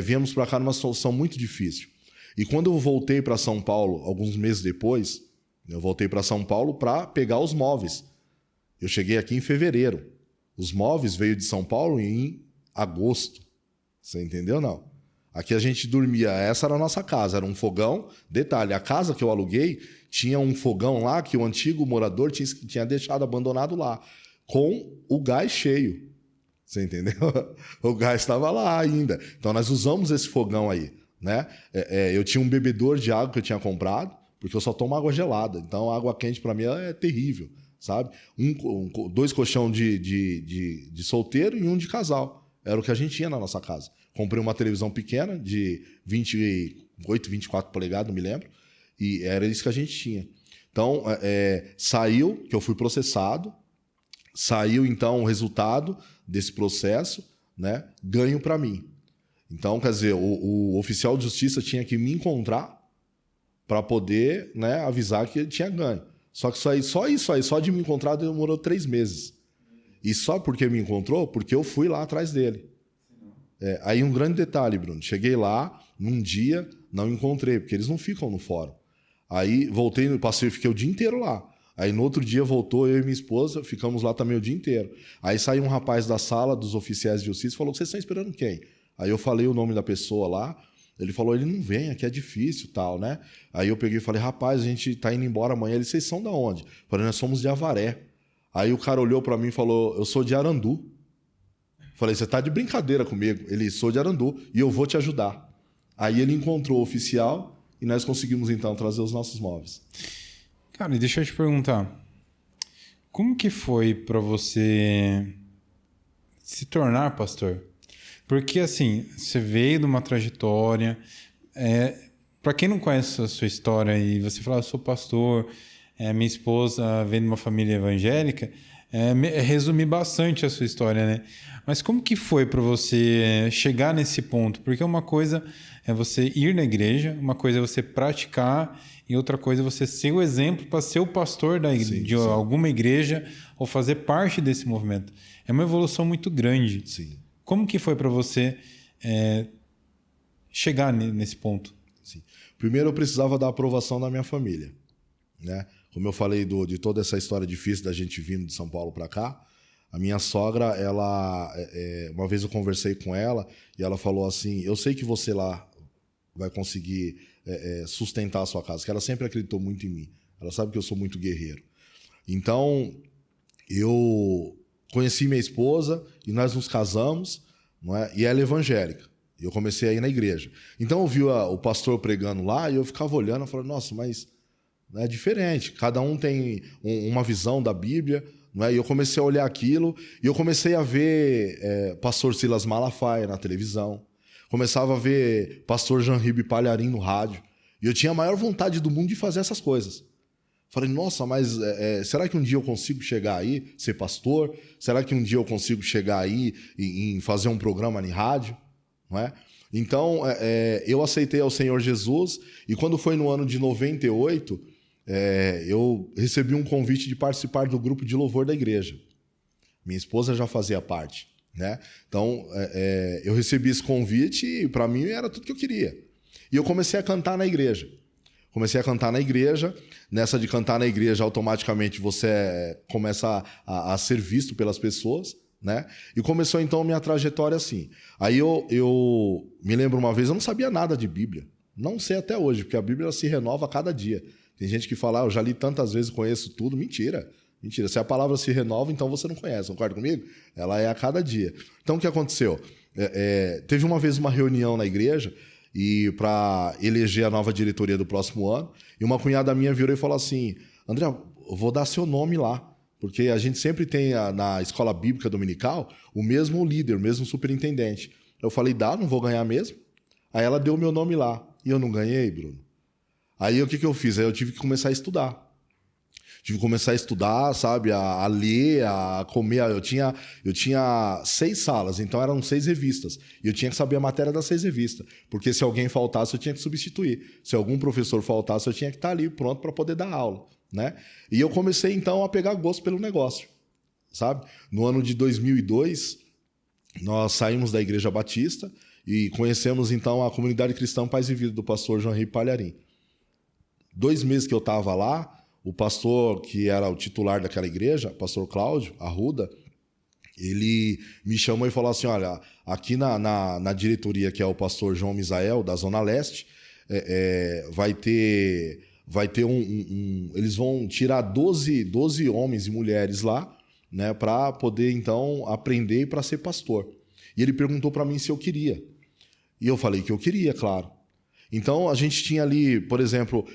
viemos para cá numa situação muito difícil. E quando eu voltei para São Paulo, alguns meses depois, eu voltei para São Paulo para pegar os móveis. Eu cheguei aqui em fevereiro. Os móveis veio de São Paulo em agosto. Você entendeu, não? Aqui a gente dormia, essa era a nossa casa, era um fogão. Detalhe, a casa que eu aluguei tinha um fogão lá que o antigo morador tinha deixado abandonado lá, com o gás cheio. Você entendeu? O gás estava lá ainda. Então nós usamos esse fogão aí. Né? Eu tinha um bebedor de água que eu tinha comprado, porque eu só tomo água gelada. Então água quente para mim é terrível. Sabe? 2 colchões de solteiro e um de casal. Era o que a gente tinha na nossa casa. Comprei uma televisão pequena de 28, 24 polegadas, não me lembro. E era isso que a gente tinha. Então, saiu, que eu fui processado. Saiu, então, o resultado desse processo, né? Ganho para mim. Então, quer dizer, o oficial de justiça tinha que me encontrar para poder, né, avisar que ele tinha ganho. Só que só de me encontrar demorou 3 meses. E só porque me encontrou, porque eu fui lá atrás dele. Aí um grande detalhe, Bruno. Cheguei lá, num dia, não encontrei, porque eles não ficam no fórum. Aí voltei, fiquei o dia inteiro lá. Aí no outro dia voltou, eu e minha esposa, ficamos lá também o dia inteiro. Aí saiu um rapaz da sala dos oficiais de justiça e falou, vocês estão esperando quem? Aí eu falei o nome da pessoa lá, ele falou, ele não vem, aqui é difícil, tal, né? Aí eu peguei e falei, rapaz, a gente tá indo embora amanhã. Ele, vocês são da onde? Eu falei, nós somos de Avaré. Aí o cara olhou para mim e falou, eu sou de Arandu. Falei, você tá de brincadeira comigo? Ele, sou de Arandu e eu vou te ajudar. Aí ele encontrou o oficial e nós conseguimos então trazer os nossos móveis. Cara, e deixa eu te perguntar, como que foi para você se tornar pastor? Porque, assim, você veio de uma trajetória... Para quem não conhece a sua história e você fala, eu sou pastor, minha esposa vem de uma família evangélica, resumir bastante a sua história, né? Mas como que foi para você chegar nesse ponto? Porque uma coisa é você ir na igreja, uma coisa é você praticar e outra coisa é você ser o exemplo para ser o pastor de alguma igreja ou fazer parte desse movimento. É uma evolução muito grande. Sim. Como que foi para você chegar nesse ponto? Sim. Primeiro eu precisava da aprovação da minha família, né? Como eu falei de toda essa história difícil da gente vindo de São Paulo para cá, a minha sogra, ela uma vez eu conversei com ela e ela falou assim, eu sei que você lá vai conseguir sustentar a sua casa, que ela sempre acreditou muito em mim. Ela sabe que eu sou muito guerreiro. Então, eu conheci minha esposa e nós nos casamos, não é? E ela é evangélica. E eu comecei a ir na igreja. Então eu vi o pastor pregando lá e eu ficava olhando e falava, nossa, mas é diferente. Cada um tem uma visão da Bíblia. Não é? E eu comecei a olhar aquilo e eu comecei a ver pastor Silas Malafaia na televisão. Começava a ver pastor Jean-Ribe Palharim no rádio. E eu tinha a maior vontade do mundo de fazer essas coisas. Falei, nossa, mas será que um dia eu consigo chegar aí, ser pastor? Será que um dia eu consigo chegar aí e fazer um programa em rádio? Não é? Então, eu aceitei ao Senhor Jesus e quando foi no ano de 98, eu recebi um convite de participar do grupo de louvor da igreja. Minha esposa já fazia parte, né? Então, eu recebi esse convite e para mim era tudo que eu queria. E eu comecei a cantar na igreja. Nessa de cantar na igreja, automaticamente você começa a ser visto pelas pessoas, né? E começou então a minha trajetória assim. Aí eu me lembro uma vez, eu não sabia nada de Bíblia. Não sei até hoje, porque a Bíblia se renova a cada dia. Tem gente que fala, eu já li tantas vezes, conheço tudo. Mentira. Se a palavra se renova, então você não conhece. Concorda comigo? Ela é a cada dia. Então o que aconteceu? Teve uma vez uma reunião na igreja e para eleger a nova diretoria do próximo ano, e uma cunhada minha virou e falou assim, André, eu vou dar seu nome lá. Porque a gente sempre tem na escola bíblica dominical o mesmo líder, o mesmo superintendente. Eu falei, não vou ganhar mesmo. Aí ela deu o meu nome lá. E eu não ganhei, Bruno. Aí o que eu fiz? Aí eu tive que começar a estudar. Sabe? A ler, a comer. Eu tinha 6 salas, então eram 6 revistas. E eu tinha que saber a matéria das 6 revistas. Porque se alguém faltasse, eu tinha que substituir. Se algum professor faltasse, eu tinha que estar ali pronto para poder dar aula. Né? E eu comecei então a pegar gosto pelo negócio, sabe? No ano de 2002, nós saímos da Igreja Batista e conhecemos então a Comunidade Cristã Paz e Vida do pastor Jean-Ribe Palharim. 2 meses que eu estava lá, o pastor que era o titular daquela igreja, pastor Cláudio Arruda, ele me chamou e falou assim, olha, aqui na diretoria, que é o pastor João Misael, da Zona Leste, vai ter eles vão tirar 12 homens e mulheres lá, né, para poder então aprender e para ser pastor. E ele perguntou para mim se eu queria. E eu falei que eu queria, claro. Então a gente tinha ali, por exemplo,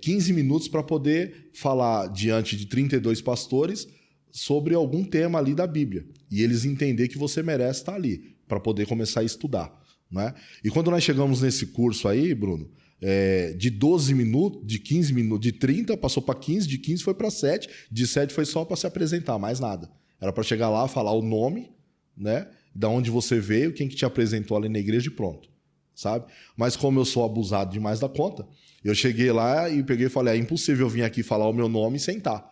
15 minutos para poder falar diante de 32 pastores sobre algum tema ali da Bíblia. E eles entender que você merece estar ali para poder começar a estudar, né? E quando nós chegamos nesse curso aí, Bruno, de 12 minutos, de 15 minutos, de 30 passou para 15, de 15 foi para 7, de 7 foi só para se apresentar, mais nada. Era para chegar lá, falar o nome, né, da onde você veio, quem que te apresentou ali na igreja e pronto, sabe? Mas como eu sou abusado demais da conta, eu cheguei lá e peguei e falei, é impossível eu vir aqui falar o meu nome e sentar.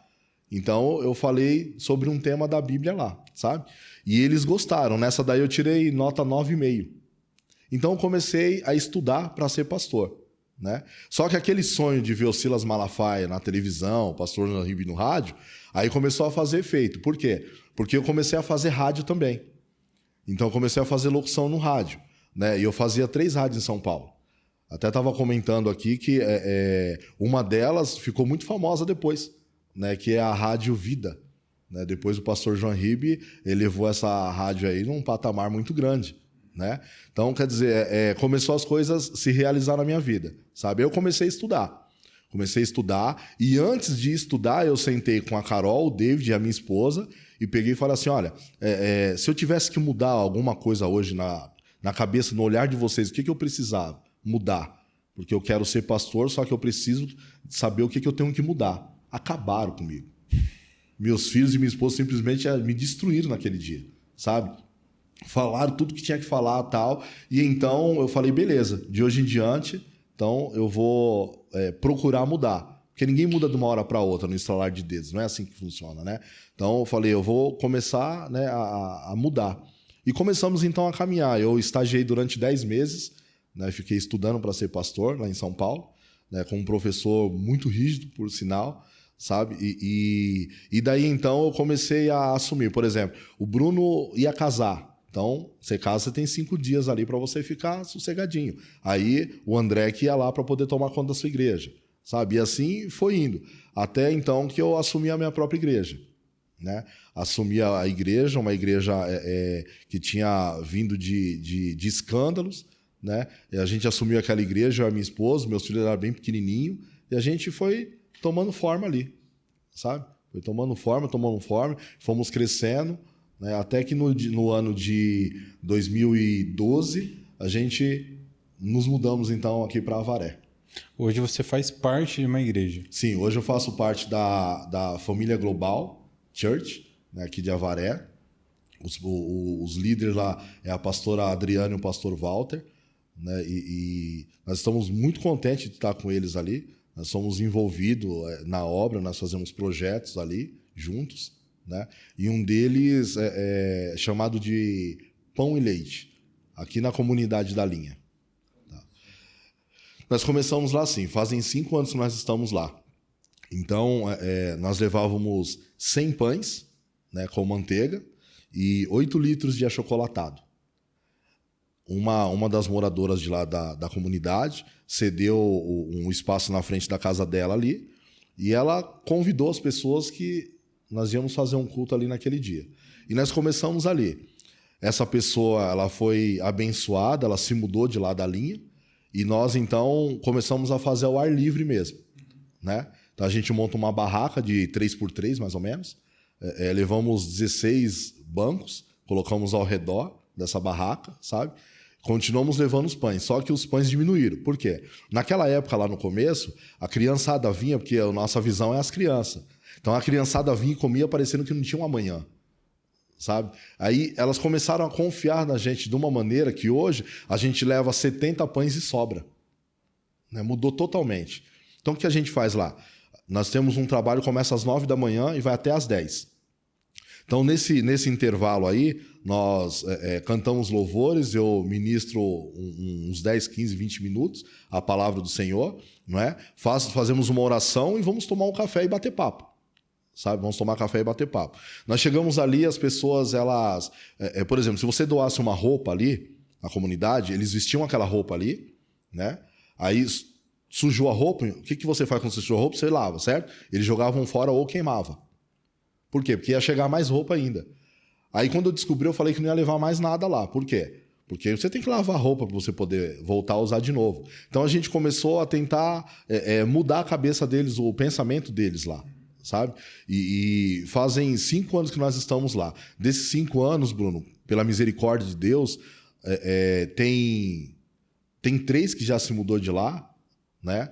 Então eu falei sobre um tema da Bíblia lá, sabe? E eles gostaram. Nessa daí eu tirei nota 9,5. Então eu comecei a estudar para ser pastor. Né? Só que aquele sonho de ver o Silas Malafaia na televisão, o pastor Jean-Ribe no rádio, aí começou a fazer efeito. Por quê? Porque eu comecei a fazer rádio também. Então eu comecei a fazer locução no rádio, né? E eu fazia 3 rádios em São Paulo. Até estava comentando aqui que uma delas ficou muito famosa depois, né? Que é a Rádio Vida. Né? Depois o pastor Jean-Ribe levou essa rádio aí num patamar muito grande. Né? Então, quer dizer, começou as coisas se realizar na minha vida, sabe? Eu comecei a estudar Comecei a estudar. E antes de estudar, eu sentei com a Carol, o David e a minha esposa e peguei e falei assim, olha, se eu tivesse que mudar alguma coisa hoje na cabeça, no olhar de vocês, o que eu precisava mudar? Porque eu quero ser pastor, só que eu preciso saber o que eu tenho que mudar. Acabaram comigo. Meus filhos e minha esposa simplesmente me destruíram naquele dia, sabe? Falaram tudo que tinha que falar e tal. E então eu falei, beleza, de hoje em diante, então eu vou procurar mudar. Porque ninguém muda de uma hora para outra no estralar de dedos, não é assim que funciona, né? Então eu falei, eu vou começar, né, a mudar. E começamos então a caminhar. Eu estagiei durante 10 meses, né, fiquei estudando para ser pastor lá em São Paulo, né, com um professor muito rígido, por sinal, sabe? E daí então eu comecei a assumir. Por exemplo, o Bruno ia casar. Então, você casa, você tem 5 dias ali para você ficar sossegadinho. Aí o André que ia lá para poder tomar conta da sua igreja, sabe? E assim foi indo. Até então que eu assumi a minha própria igreja, né? Assumi a igreja, uma igreja que tinha vindo de escândalos, né? E a gente assumiu aquela igreja, eu e a minha esposa, meus filhos eram bem pequenininhos, e a gente foi tomando forma ali, sabe? Foi tomando forma, fomos crescendo, né? Até que no ano de 2012, a gente nos mudamos então aqui para Avaré. Hoje você faz parte de uma igreja. Sim, hoje eu faço parte da Família Global Church, né, aqui de Avaré. Os líderes lá é a pastora Adriana e o pastor Walter, né, e nós estamos muito contentes de estar com eles ali. Nós somos envolvidos na obra, nós fazemos projetos ali juntos, né, e um deles é chamado de Pão e Leite, aqui na comunidade da Linha. Tá. Nós começamos lá assim, fazem 5 anos que nós estamos lá. Então, nós levávamos 100 pães, né, com manteiga e 8 litros de achocolatado. Uma das moradoras de lá da comunidade cedeu um espaço na frente da casa dela ali e ela convidou as pessoas que nós íamos fazer um culto ali naquele dia. E nós começamos ali. Essa pessoa ela foi abençoada, ela se mudou de lá da Linha e nós então começamos a fazer ao ar livre mesmo, né? Então a gente monta uma barraca de 3x3 mais ou menos, levamos 16 bancos, colocamos ao redor dessa barraca, sabe? Continuamos levando os pães, só que os pães diminuíram. Por quê? Naquela época, lá no começo, a criançada vinha, porque a nossa visão é as crianças. Então a criançada vinha e comia parecendo que não tinha um amanhã, sabe? Aí elas começaram a confiar na gente de uma maneira que hoje a gente leva 70 pães e sobra, né? Mudou totalmente. Então o que a gente faz lá? Nós temos um trabalho que começa às 9 da manhã e vai até às 10. Então, nesse intervalo aí, nós cantamos louvores, eu ministro uns 10, 15, 20 minutos a palavra do Senhor, não é? Fazemos uma oração e vamos tomar um café e bater papo, sabe? Vamos tomar café e bater papo. Nós chegamos ali, as pessoas, elas... por exemplo, se você doasse uma roupa ali, na comunidade, eles vestiam aquela roupa ali, né? Aí sujou a roupa, o que você faz quando você sujou a roupa? Você lava, certo? Eles jogavam fora ou queimava. Por quê? Porque ia chegar mais roupa ainda. Aí quando eu descobri, eu falei que não ia levar mais nada lá. Por quê? Porque você tem que lavar a roupa para você poder voltar a usar de novo. Então a gente começou a tentar mudar a cabeça deles, o pensamento deles lá, sabe? E fazem 5 anos que nós estamos lá. Desses 5 anos, Bruno, pela misericórdia de Deus, tem 3 que já se mudou de lá, né?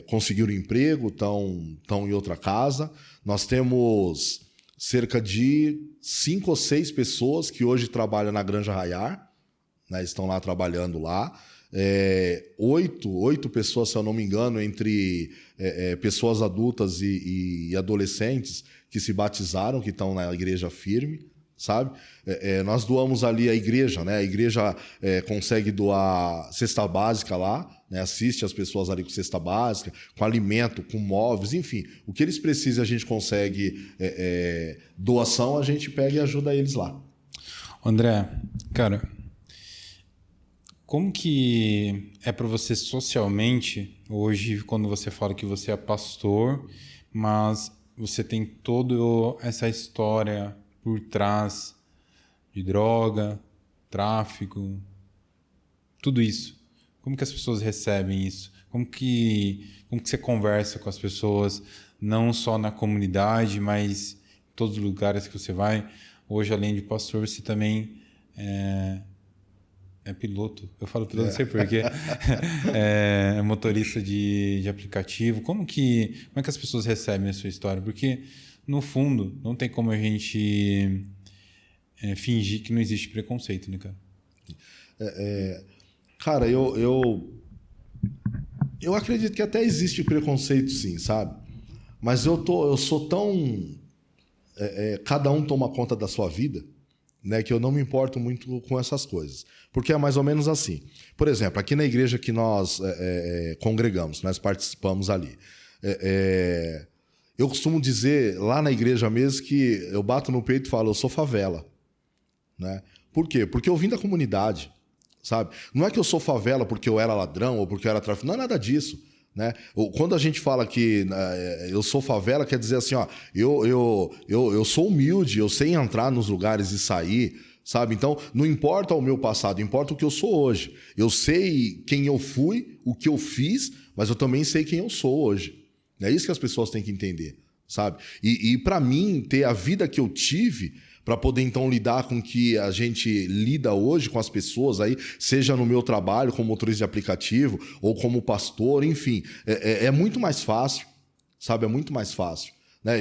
Conseguiram emprego, estão em outra casa. Nós temos cerca de 5 ou 6 pessoas que hoje trabalham na Granja Raiar, né? Estão lá trabalhando lá. 8 pessoas, se eu não me engano, entre pessoas adultas e adolescentes que se batizaram, que estão na igreja firme, sabe? Nós doamos ali a igreja, né? A igreja consegue doar cesta básica lá, né? Assiste as pessoas ali com cesta básica, com alimento, com móveis, enfim. O que eles precisam a gente consegue doação, a gente pega e ajuda eles lá. André, cara, como que é para você socialmente, hoje, quando você fala que você é pastor, mas você tem toda essa história por trás de droga, tráfico, tudo isso. Como que as pessoas recebem isso? Como que você conversa com as pessoas, não só na comunidade, mas em todos os lugares que você vai? Hoje, além de pastor, você também é piloto. Eu falo piloto, não sei porquê. É motorista de aplicativo. Como é que as pessoas recebem a sua história? Porque, no fundo, não tem como a gente fingir que não existe preconceito, né, cara? Cara, eu acredito que até existe preconceito, sim, sabe? Mas eu sou tão... cada um toma conta da sua vida, né, que eu não me importo muito com essas coisas. Porque é mais ou menos assim. Por exemplo, aqui na igreja que nós congregamos, nós participamos ali. Eu costumo dizer, lá na igreja mesmo, que eu bato no peito e falo, eu sou favela. Né? Por quê? Porque eu vim da comunidade. Sabe? Não é que eu sou favela porque eu era ladrão ou porque eu era traficante, não é nada disso. Né? Quando a gente fala que eu sou favela, quer dizer assim, ó, eu sou humilde, eu sei entrar nos lugares e sair, sabe? Então, não importa o meu passado, importa o que eu sou hoje. Eu sei quem eu fui, o que eu fiz, mas eu também sei quem eu sou hoje. É isso que as pessoas têm que entender, sabe? E para mim, ter a vida que eu tive... para poder, então, lidar com o que a gente lida hoje com as pessoas aí, seja no meu trabalho como motorista de aplicativo ou como pastor, enfim, é muito mais fácil, sabe? É muito mais fácil. Né?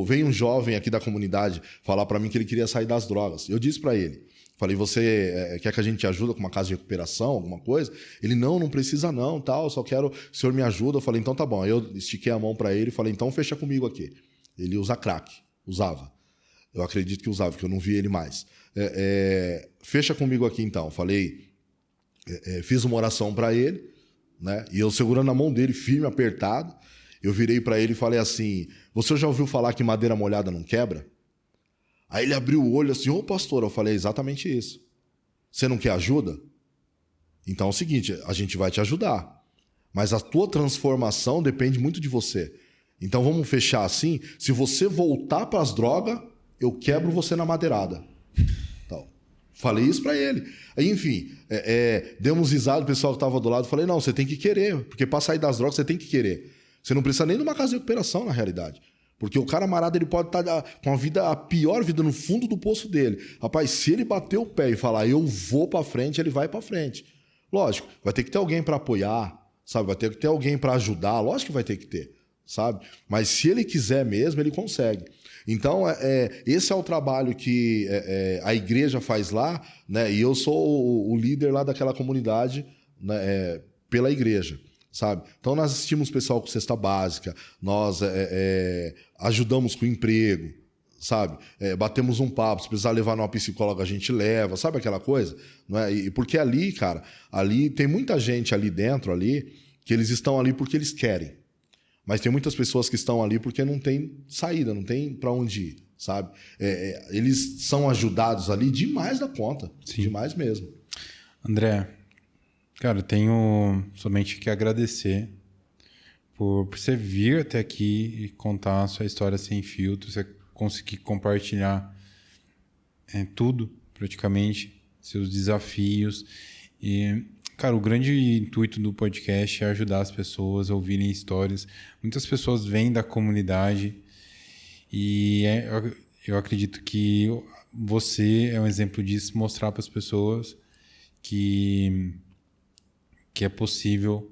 Veio um jovem aqui da comunidade falar para mim que ele queria sair das drogas. Eu disse para ele, falei, você quer que a gente te ajude com uma casa de recuperação, alguma coisa? Ele, não precisa não, tal, só quero que o senhor me ajude. Eu falei, então tá bom. Aí eu estiquei a mão para ele e falei, então fecha comigo aqui. Ele usa crack, usava. Eu acredito que usava, porque eu não vi ele mais. Fecha comigo aqui, então. Falei, fiz uma oração para ele, né? E eu segurando a mão dele, firme, apertado. Eu virei para ele e falei assim, você já ouviu falar que madeira molhada não quebra? Aí ele abriu o olho assim, ô pastor, eu falei, exatamente isso. Você não quer ajuda? Então é o seguinte, a gente vai te ajudar. Mas a tua transformação depende muito de você. Então vamos fechar assim, se você voltar para as drogas... eu quebro você na madeirada. Então, falei isso para ele. Aí, enfim, demos risada, o pessoal que estava do lado, falei, não, você tem que querer, porque para sair das drogas você tem que querer. Você não precisa nem de uma casa de recuperação, na realidade. Porque o cara amarado, ele pode estar com a pior vida no fundo do poço dele. Rapaz, se ele bater o pé e falar, eu vou para frente, ele vai para frente. Lógico, vai ter que ter alguém para apoiar, sabe? Vai ter que ter alguém para ajudar, lógico que vai ter que ter, sabe? Mas se ele quiser mesmo, ele consegue. Então, esse é o trabalho que a igreja faz lá, né? E eu sou o líder lá daquela comunidade, né? Pela igreja, sabe? Então, nós assistimos o pessoal com cesta básica, nós ajudamos com emprego, sabe? Batemos um papo, se precisar levar numa psicóloga, a gente leva, sabe aquela coisa? Não é? E porque ali, cara, ali tem muita gente ali dentro, ali, que eles estão ali porque eles querem. Mas tem muitas pessoas que estão ali porque não tem saída, não tem para onde ir, sabe? Eles são ajudados ali demais da conta. Sim. Demais mesmo. André, cara, eu tenho somente que agradecer por você vir até aqui e contar a sua história sem filtro, você conseguir compartilhar tudo, praticamente, seus desafios. E... cara, o grande intuito do podcast é ajudar as pessoas a ouvirem histórias. Muitas pessoas vêm da comunidade e eu acredito que você é um exemplo disso, mostrar para as pessoas que é possível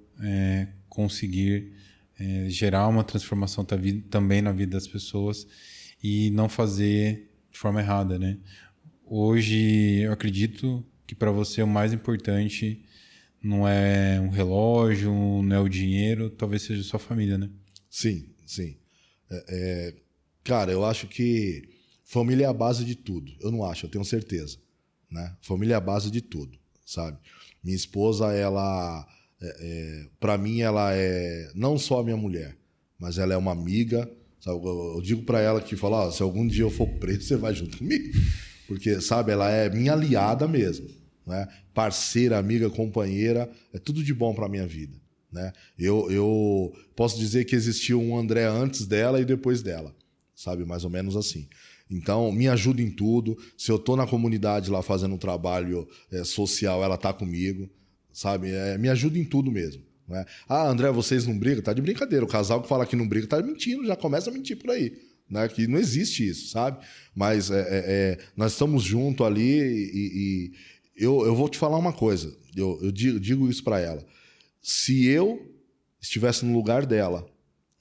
conseguir gerar uma transformação também na vida das pessoas e não fazer de forma errada, né? Hoje, eu acredito que para você o mais importante... não é um relógio, não é o dinheiro, talvez seja sua família, né? Sim, sim. Cara, eu acho que família é a base de tudo. Eu não acho, eu tenho certeza. Né? Família é a base de tudo, sabe? Minha esposa, ela... para mim, ela é não só a minha mulher, mas ela é uma amiga. Sabe? Eu digo para ela que fala, se algum dia eu for preso, você vai junto comigo. Porque, sabe, ela é minha aliada mesmo. Né? Parceira, amiga, companheira, é tudo de bom para a minha vida. Né? Eu posso dizer que existiu um André antes dela e depois dela, sabe? Mais ou menos assim. Então, me ajuda em tudo. Se eu estou na comunidade lá fazendo um trabalho social, ela está comigo, sabe? Me ajuda em tudo mesmo. Não é? Ah, André, vocês não brigam? Tá de brincadeira. O casal que fala que não briga tá mentindo, já começa a mentir por aí. Né? Que não existe isso, sabe? Mas nós estamos juntos ali e eu vou te falar uma coisa. Eu digo isso para ela. Se eu estivesse no lugar dela,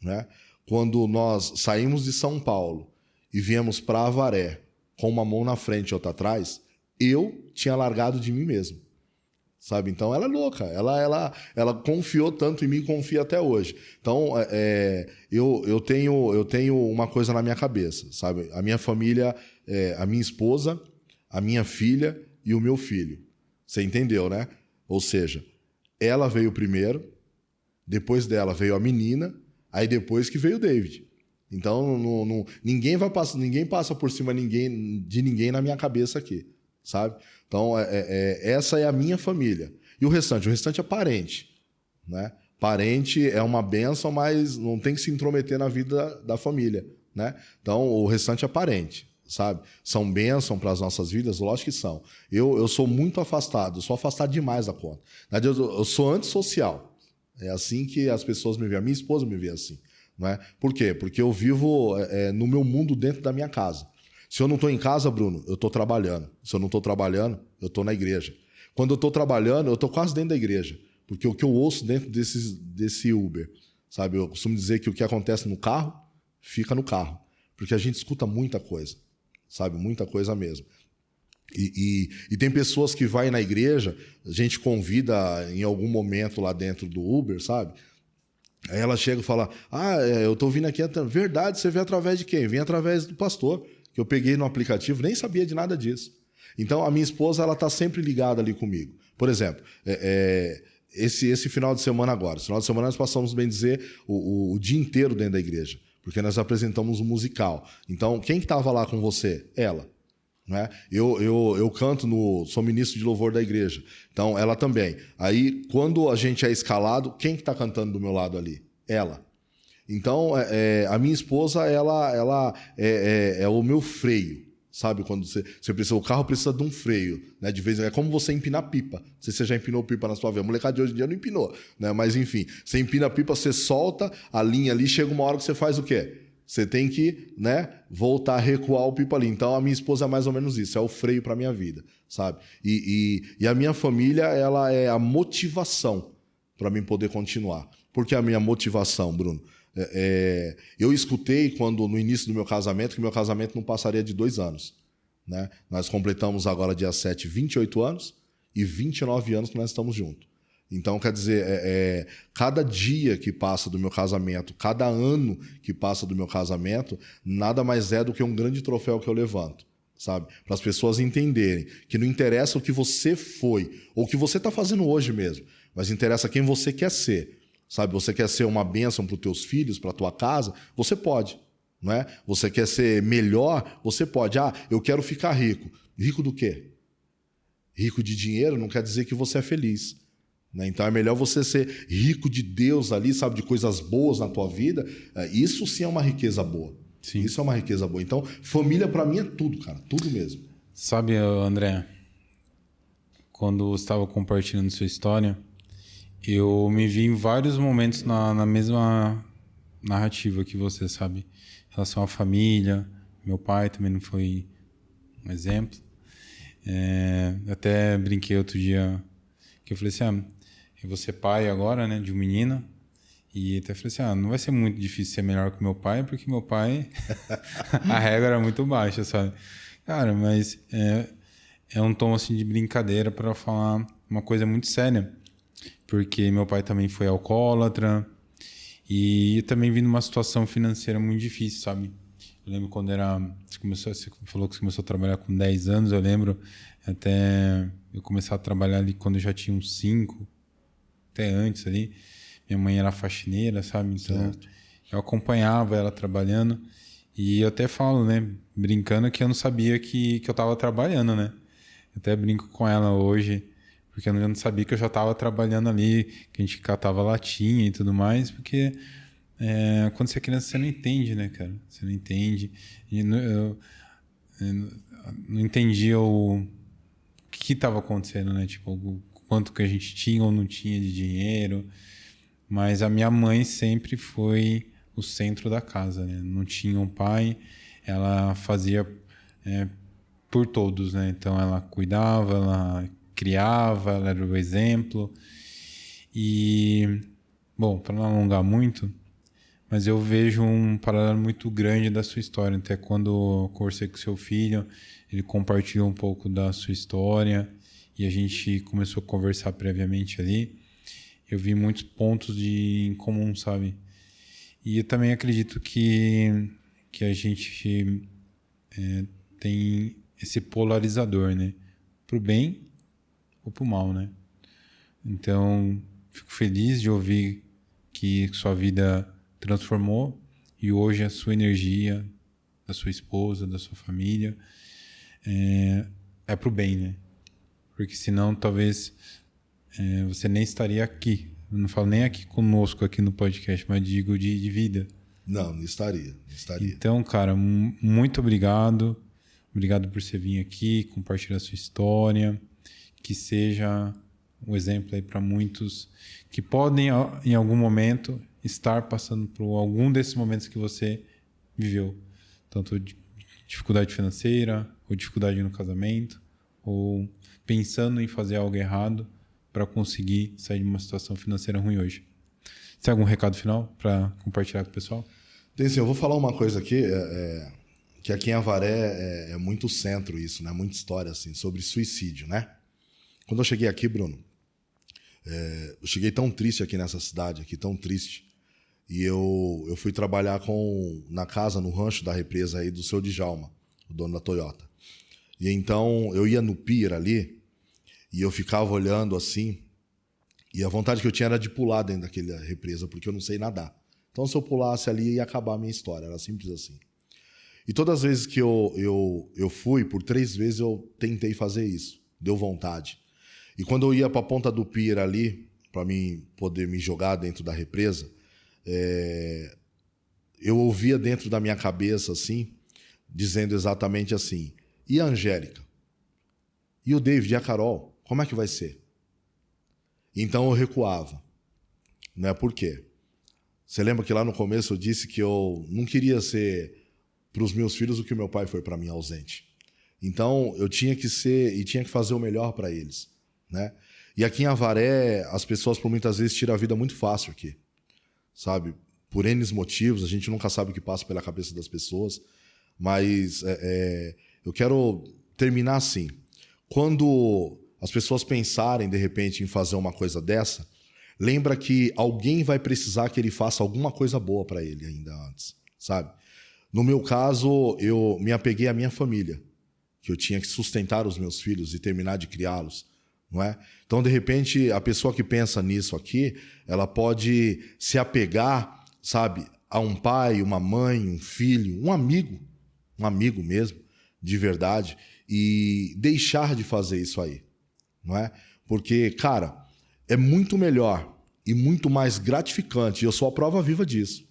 né? Quando nós saímos de São Paulo e viemos para Avaré com uma mão na frente e outra atrás, eu tinha largado de mim mesmo. Sabe? Então ela é louca, ela confiou tanto em mim e confia até hoje. Então eu tenho uma coisa na minha cabeça, sabe? A minha família, a minha esposa, a minha filha e o meu filho. Você entendeu, né? Ou seja, ela veio primeiro, depois dela veio a menina, aí depois que veio o David. Então ninguém passa por cima de ninguém na minha cabeça aqui, sabe? Então, essa é a minha família. E o restante é parente. Né? Parente é uma bênção, mas não tem que se intrometer na vida da família. Né? Então, o restante é parente. Sabe? São bênção para as nossas vidas? Lógico que são. Eu sou muito afastado, eu sou afastado demais da conta. Na verdade, eu sou antissocial. É assim que as pessoas me veem. A minha esposa me vê assim. Não é? Por quê? Porque eu vivo no meu mundo dentro da minha casa. Se eu não estou em casa, Bruno, eu estou trabalhando. Se eu não estou trabalhando, eu estou na igreja. Quando eu estou trabalhando, eu estou quase dentro da igreja. Porque o que eu ouço dentro desse Uber, sabe? Eu costumo dizer que o que acontece no carro, fica no carro. Porque a gente escuta muita coisa, sabe? Muita coisa mesmo. E tem pessoas que vai na igreja, a gente convida em algum momento lá dentro do Uber, sabe? Aí ela chega e fala, eu estou vindo aqui, verdade, você vê através de quem? Vem através do pastor. Que eu peguei no aplicativo, nem sabia de nada disso. Então, a minha esposa, ela está sempre ligada ali comigo. Por exemplo, esse final de semana agora. Esse final de semana nós passamos, bem dizer, o dia inteiro dentro da igreja. Porque nós apresentamos um musical. Então, quem que estava lá com você? Ela. Né? Eu canto, sou ministro de louvor da igreja. Então, ela também. Aí, quando a gente é escalado, quem que está cantando do meu lado ali? Ela. Então, a minha esposa, ela é o meu freio, sabe? Quando você precisa, o carro precisa de um freio, né? De vez em quando, é como você empinar pipa. Não sei se você já empinou pipa na sua vida. A molecada de hoje em dia não empinou, né? Mas, enfim, você empina a pipa, você solta a linha ali, chega uma hora que você faz o quê? Você tem que, né, voltar a recuar o pipa ali. Então, a minha esposa é mais ou menos isso, é o freio para a minha vida, sabe? E a minha família, ela é a motivação para mim poder continuar. Por que a minha motivação, Bruno? Eu escutei no início do meu casamento que meu casamento não passaria de 2 anos. Né? Nós completamos agora, dia 7, 28 anos e 29 anos que nós estamos juntos. Então, quer dizer, cada dia que passa do meu casamento, cada ano que passa do meu casamento, nada mais é do que um grande troféu que eu levanto. Sabe? Para as pessoas entenderem que não interessa o que você foi ou o que você está fazendo hoje mesmo, mas interessa quem você quer ser. Sabe, você quer ser uma bênção para os teus filhos, para a tua casa? Você pode, não é? Você quer ser melhor? Você pode. Eu quero ficar rico. Rico do quê? Rico de dinheiro não quer dizer que você é feliz. Né? Então é melhor você ser rico de Deus ali, sabe, de coisas boas na tua vida. Isso sim é uma riqueza boa. Sim. Isso é uma riqueza boa. Então, família para mim é tudo, cara. Tudo mesmo. Sabe, André, quando você estava compartilhando sua história, eu me vi em vários momentos na mesma narrativa que você, sabe? Em relação à família, meu pai também não foi um exemplo. Até brinquei outro dia que eu falei assim, eu vou ser pai agora, né, de um menino. E até falei assim, não vai ser muito difícil ser melhor que meu pai, porque meu pai, a régua era muito baixa, sabe? Cara, mas é um tom assim de brincadeira para falar uma coisa muito séria. Porque meu pai também foi alcoólatra e eu também vim numa situação financeira muito difícil, sabe? Eu lembro quando você falou que você começou a trabalhar com 10 anos, eu lembro até eu começar a trabalhar ali quando eu já tinha uns 5, até antes ali. Minha mãe era faxineira, sabe? Então certo. Eu acompanhava ela trabalhando e eu até falo, né, brincando que eu não sabia que eu estava trabalhando, né? Eu até brinco com ela hoje, porque eu não sabia que eu já estava trabalhando ali, que a gente catava latinha e tudo mais, porque quando você é criança você não entende, né, cara? Você não entende. E eu não entendia o que estava acontecendo, né? Tipo, o quanto que a gente tinha ou não tinha de dinheiro. Mas a minha mãe sempre foi o centro da casa, né? Não tinha um pai, ela fazia por todos, né? Então ela cuidava, ela criava, ela era o exemplo. E, bom, para não alongar muito, mas eu vejo um paralelo muito grande da sua história. Até quando eu conversei com seu filho, ele compartilhou um pouco da sua história e a gente começou a conversar previamente ali. Eu vi muitos pontos em comum, sabe? E eu também acredito que a gente tem esse polarizador, né? Pro bem ou pro mal, né? Então, fico feliz de ouvir que sua vida transformou e hoje a sua energia, da sua esposa, da sua família, é pro bem, né? Porque senão talvez você nem estaria aqui. Eu não falo nem aqui conosco, aqui no podcast, mas digo de vida. Não estaria. Então, cara, muito obrigado. Obrigado por você vir aqui, compartilhar a sua história. Que seja um exemplo aí para muitos que podem, em algum momento, estar passando por algum desses momentos que você viveu. Tanto dificuldade financeira, ou dificuldade no casamento, ou pensando em fazer algo errado para conseguir sair de uma situação financeira ruim hoje. Você tem algum recado final para compartilhar com o pessoal? Tem sim, eu vou falar uma coisa aqui, que aqui em Avaré é muito centro isso, né? Muita história assim, sobre suicídio, né? Quando eu cheguei aqui, Bruno, eu cheguei tão triste aqui nessa cidade, aqui tão triste, e eu fui trabalhar na casa, no rancho da represa aí do seu Djalma, o dono da Toyota. E então eu ia no pier ali, e eu ficava olhando assim, e a vontade que eu tinha era de pular dentro daquela represa, porque eu não sei nadar. Então se eu pulasse ali, ia acabar a minha história, era simples assim. E todas as vezes que eu fui, por 3 vezes eu tentei fazer isso, deu vontade. E quando eu ia para a ponta do pier ali, para mim poder me jogar dentro da represa, eu ouvia dentro da minha cabeça assim, dizendo exatamente assim: e a Angélica? E o David e a Carol? Como é que vai ser? Então eu recuava. Né? Por quê? Você lembra que lá no começo eu disse que eu não queria ser para os meus filhos o que o meu pai foi para mim, ausente. Então eu tinha que ser e tinha que fazer o melhor para eles. Né? E aqui em Avaré, as pessoas por muitas vezes tiram a vida muito fácil aqui. Sabe? Por N motivos, a gente nunca sabe o que passa pela cabeça das pessoas. Mas eu quero terminar assim. Quando as pessoas pensarem, de repente, em fazer uma coisa dessa, lembra que alguém vai precisar que ele faça alguma coisa boa para ele ainda antes, sabe? No meu caso, eu me apeguei à minha família, que eu tinha que sustentar os meus filhos e terminar de criá-los, não é? Então, de repente, a pessoa que pensa nisso aqui, ela pode se apegar, sabe, a um pai, uma mãe, um filho, um amigo mesmo, de verdade, e deixar de fazer isso aí, não é? Porque, cara, é muito melhor e muito mais gratificante, e eu sou a prova viva disso,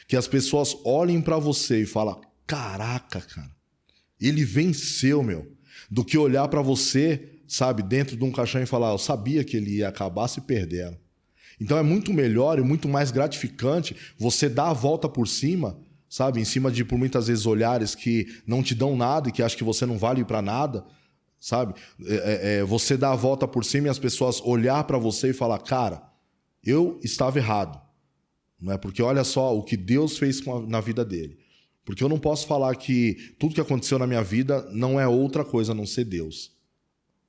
que as pessoas olhem para você e falem: caraca, cara, ele venceu, meu, do que olhar para você, sabe, dentro de um caixão e falar: eu sabia que ele ia acabar se perdendo. Então é muito melhor e muito mais gratificante você dar a volta por cima, sabe, em cima de, por muitas vezes, olhares que não te dão nada e que acham que você não vale para nada, sabe? Você dar a volta por cima e as pessoas olhar para você e falar: cara, eu estava errado. Não é? Porque olha só o que Deus fez na vida dele. Porque eu não posso falar que tudo que aconteceu na minha vida não é outra coisa a não ser Deus.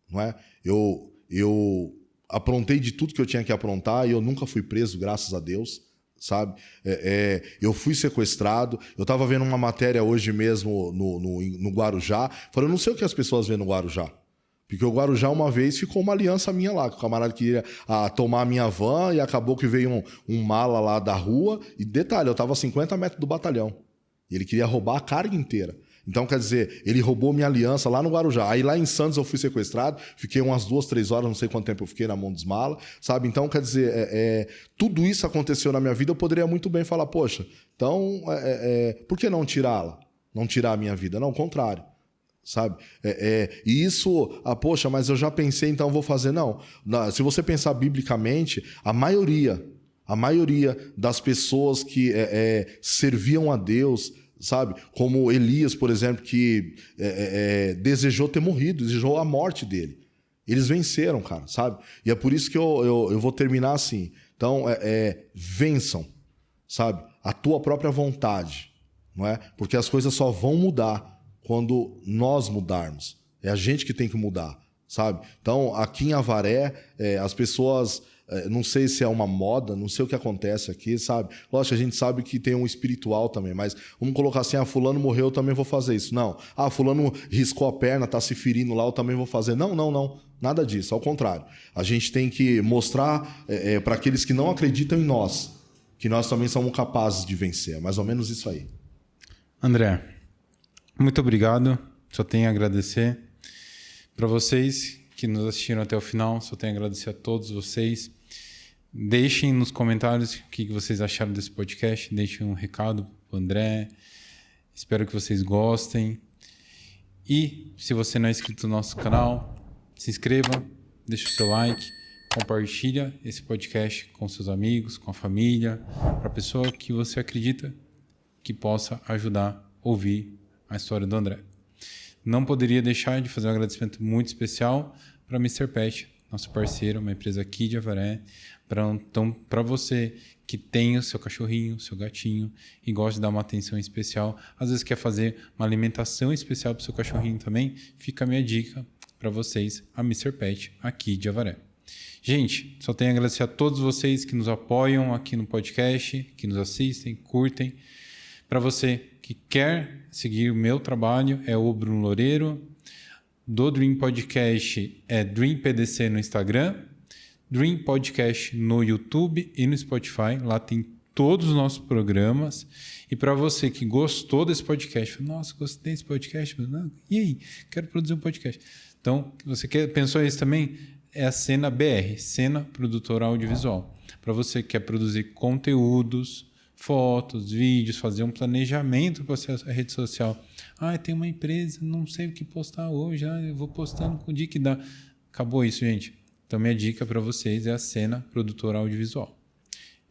Não é? Eu aprontei de tudo que eu tinha que aprontar e eu nunca fui preso, graças a Deus, sabe? Eu fui sequestrado. Eu estava vendo uma matéria hoje mesmo no Guarujá. Falei: eu não sei o que as pessoas veem no Guarujá. Porque o Guarujá, uma vez, ficou uma aliança minha lá, que o camarada queria tomar a minha van e acabou que veio um mala lá da rua. E detalhe, eu estava a 50 metros do batalhão. E ele queria roubar a carga inteira. Então, quer dizer, ele roubou minha aliança lá no Guarujá. Aí lá em Santos eu fui sequestrado, fiquei umas 2, 3 horas, não sei quanto tempo eu fiquei na mão dos malas, sabe? Então, quer dizer, tudo isso aconteceu na minha vida, eu poderia muito bem falar: poxa, então, por que não tirá-la? Não tirar a minha vida? Não, ao contrário. Sabe? E isso, poxa, mas eu já pensei, então vou fazer. Não. Se você pensar biblicamente, a maioria A maioria das pessoas que serviam a Deus, sabe? Como Elias, por exemplo, que desejou ter morrido, desejou a morte dele. Eles venceram, cara, sabe? E é por isso que eu vou terminar assim. Então, vençam, sabe? A tua própria vontade, não é? Porque as coisas só vão mudar quando nós mudarmos. É a gente que tem que mudar, sabe? Então, aqui em Avaré, as pessoas... não sei se é uma moda, não sei o que acontece aqui, sabe? Lógico, a gente sabe que tem um espiritual também, mas vamos colocar assim, fulano morreu, eu também vou fazer isso. Não. Fulano riscou a perna, tá se ferindo lá, eu também vou fazer. Não. Nada disso, ao contrário. A gente tem que mostrar para aqueles que não acreditam em nós, que nós também somos capazes de vencer. É mais ou menos isso aí. André, muito obrigado. Só tenho a agradecer. Para vocês que nos assistiram até o final, só tenho a agradecer a todos vocês. Deixem nos comentários o que vocês acharam desse podcast. Deixem um recado para o André. Espero que vocês gostem. E se você não é inscrito no nosso canal, se inscreva, deixa o seu like, compartilha esse podcast com seus amigos, com a família, para a pessoa que você acredita que possa ajudar a ouvir a história do André. Não poderia deixar de fazer um agradecimento muito especial para Mr. Pet, nosso parceiro, uma empresa aqui de Avaré. Então, para você que tem o seu cachorrinho, seu gatinho e gosta de dar uma atenção especial, às vezes quer fazer uma alimentação especial para o seu cachorrinho também, fica a minha dica para vocês, a Mr. Pet aqui de Avaré. Gente, só tenho a agradecer a todos vocês que nos apoiam aqui no podcast, que nos assistem, curtem. Para você que quer seguir o meu trabalho, é o Bruno Loureiro. Do Dream Podcast é Dream PDC no Instagram, Dream Podcast no YouTube e no Spotify. Lá tem todos os nossos programas. E para você que gostou desse podcast, nossa, gostei desse podcast, mas não, e aí? Quero produzir um podcast. Então, você pensou isso também? É a Cena BR, Cena Produtora Audiovisual. Para você que quer produzir conteúdos, fotos, vídeos, fazer um planejamento para a rede social. Tem uma empresa, não sei o que postar hoje, eu vou postando com o dia que dá. Acabou isso, gente. Então, minha dica para vocês é a Cena Produtora Audiovisual.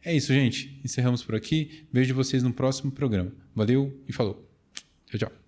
É isso, gente. Encerramos por aqui. Vejo vocês no próximo programa. Valeu e falou. Tchau, tchau.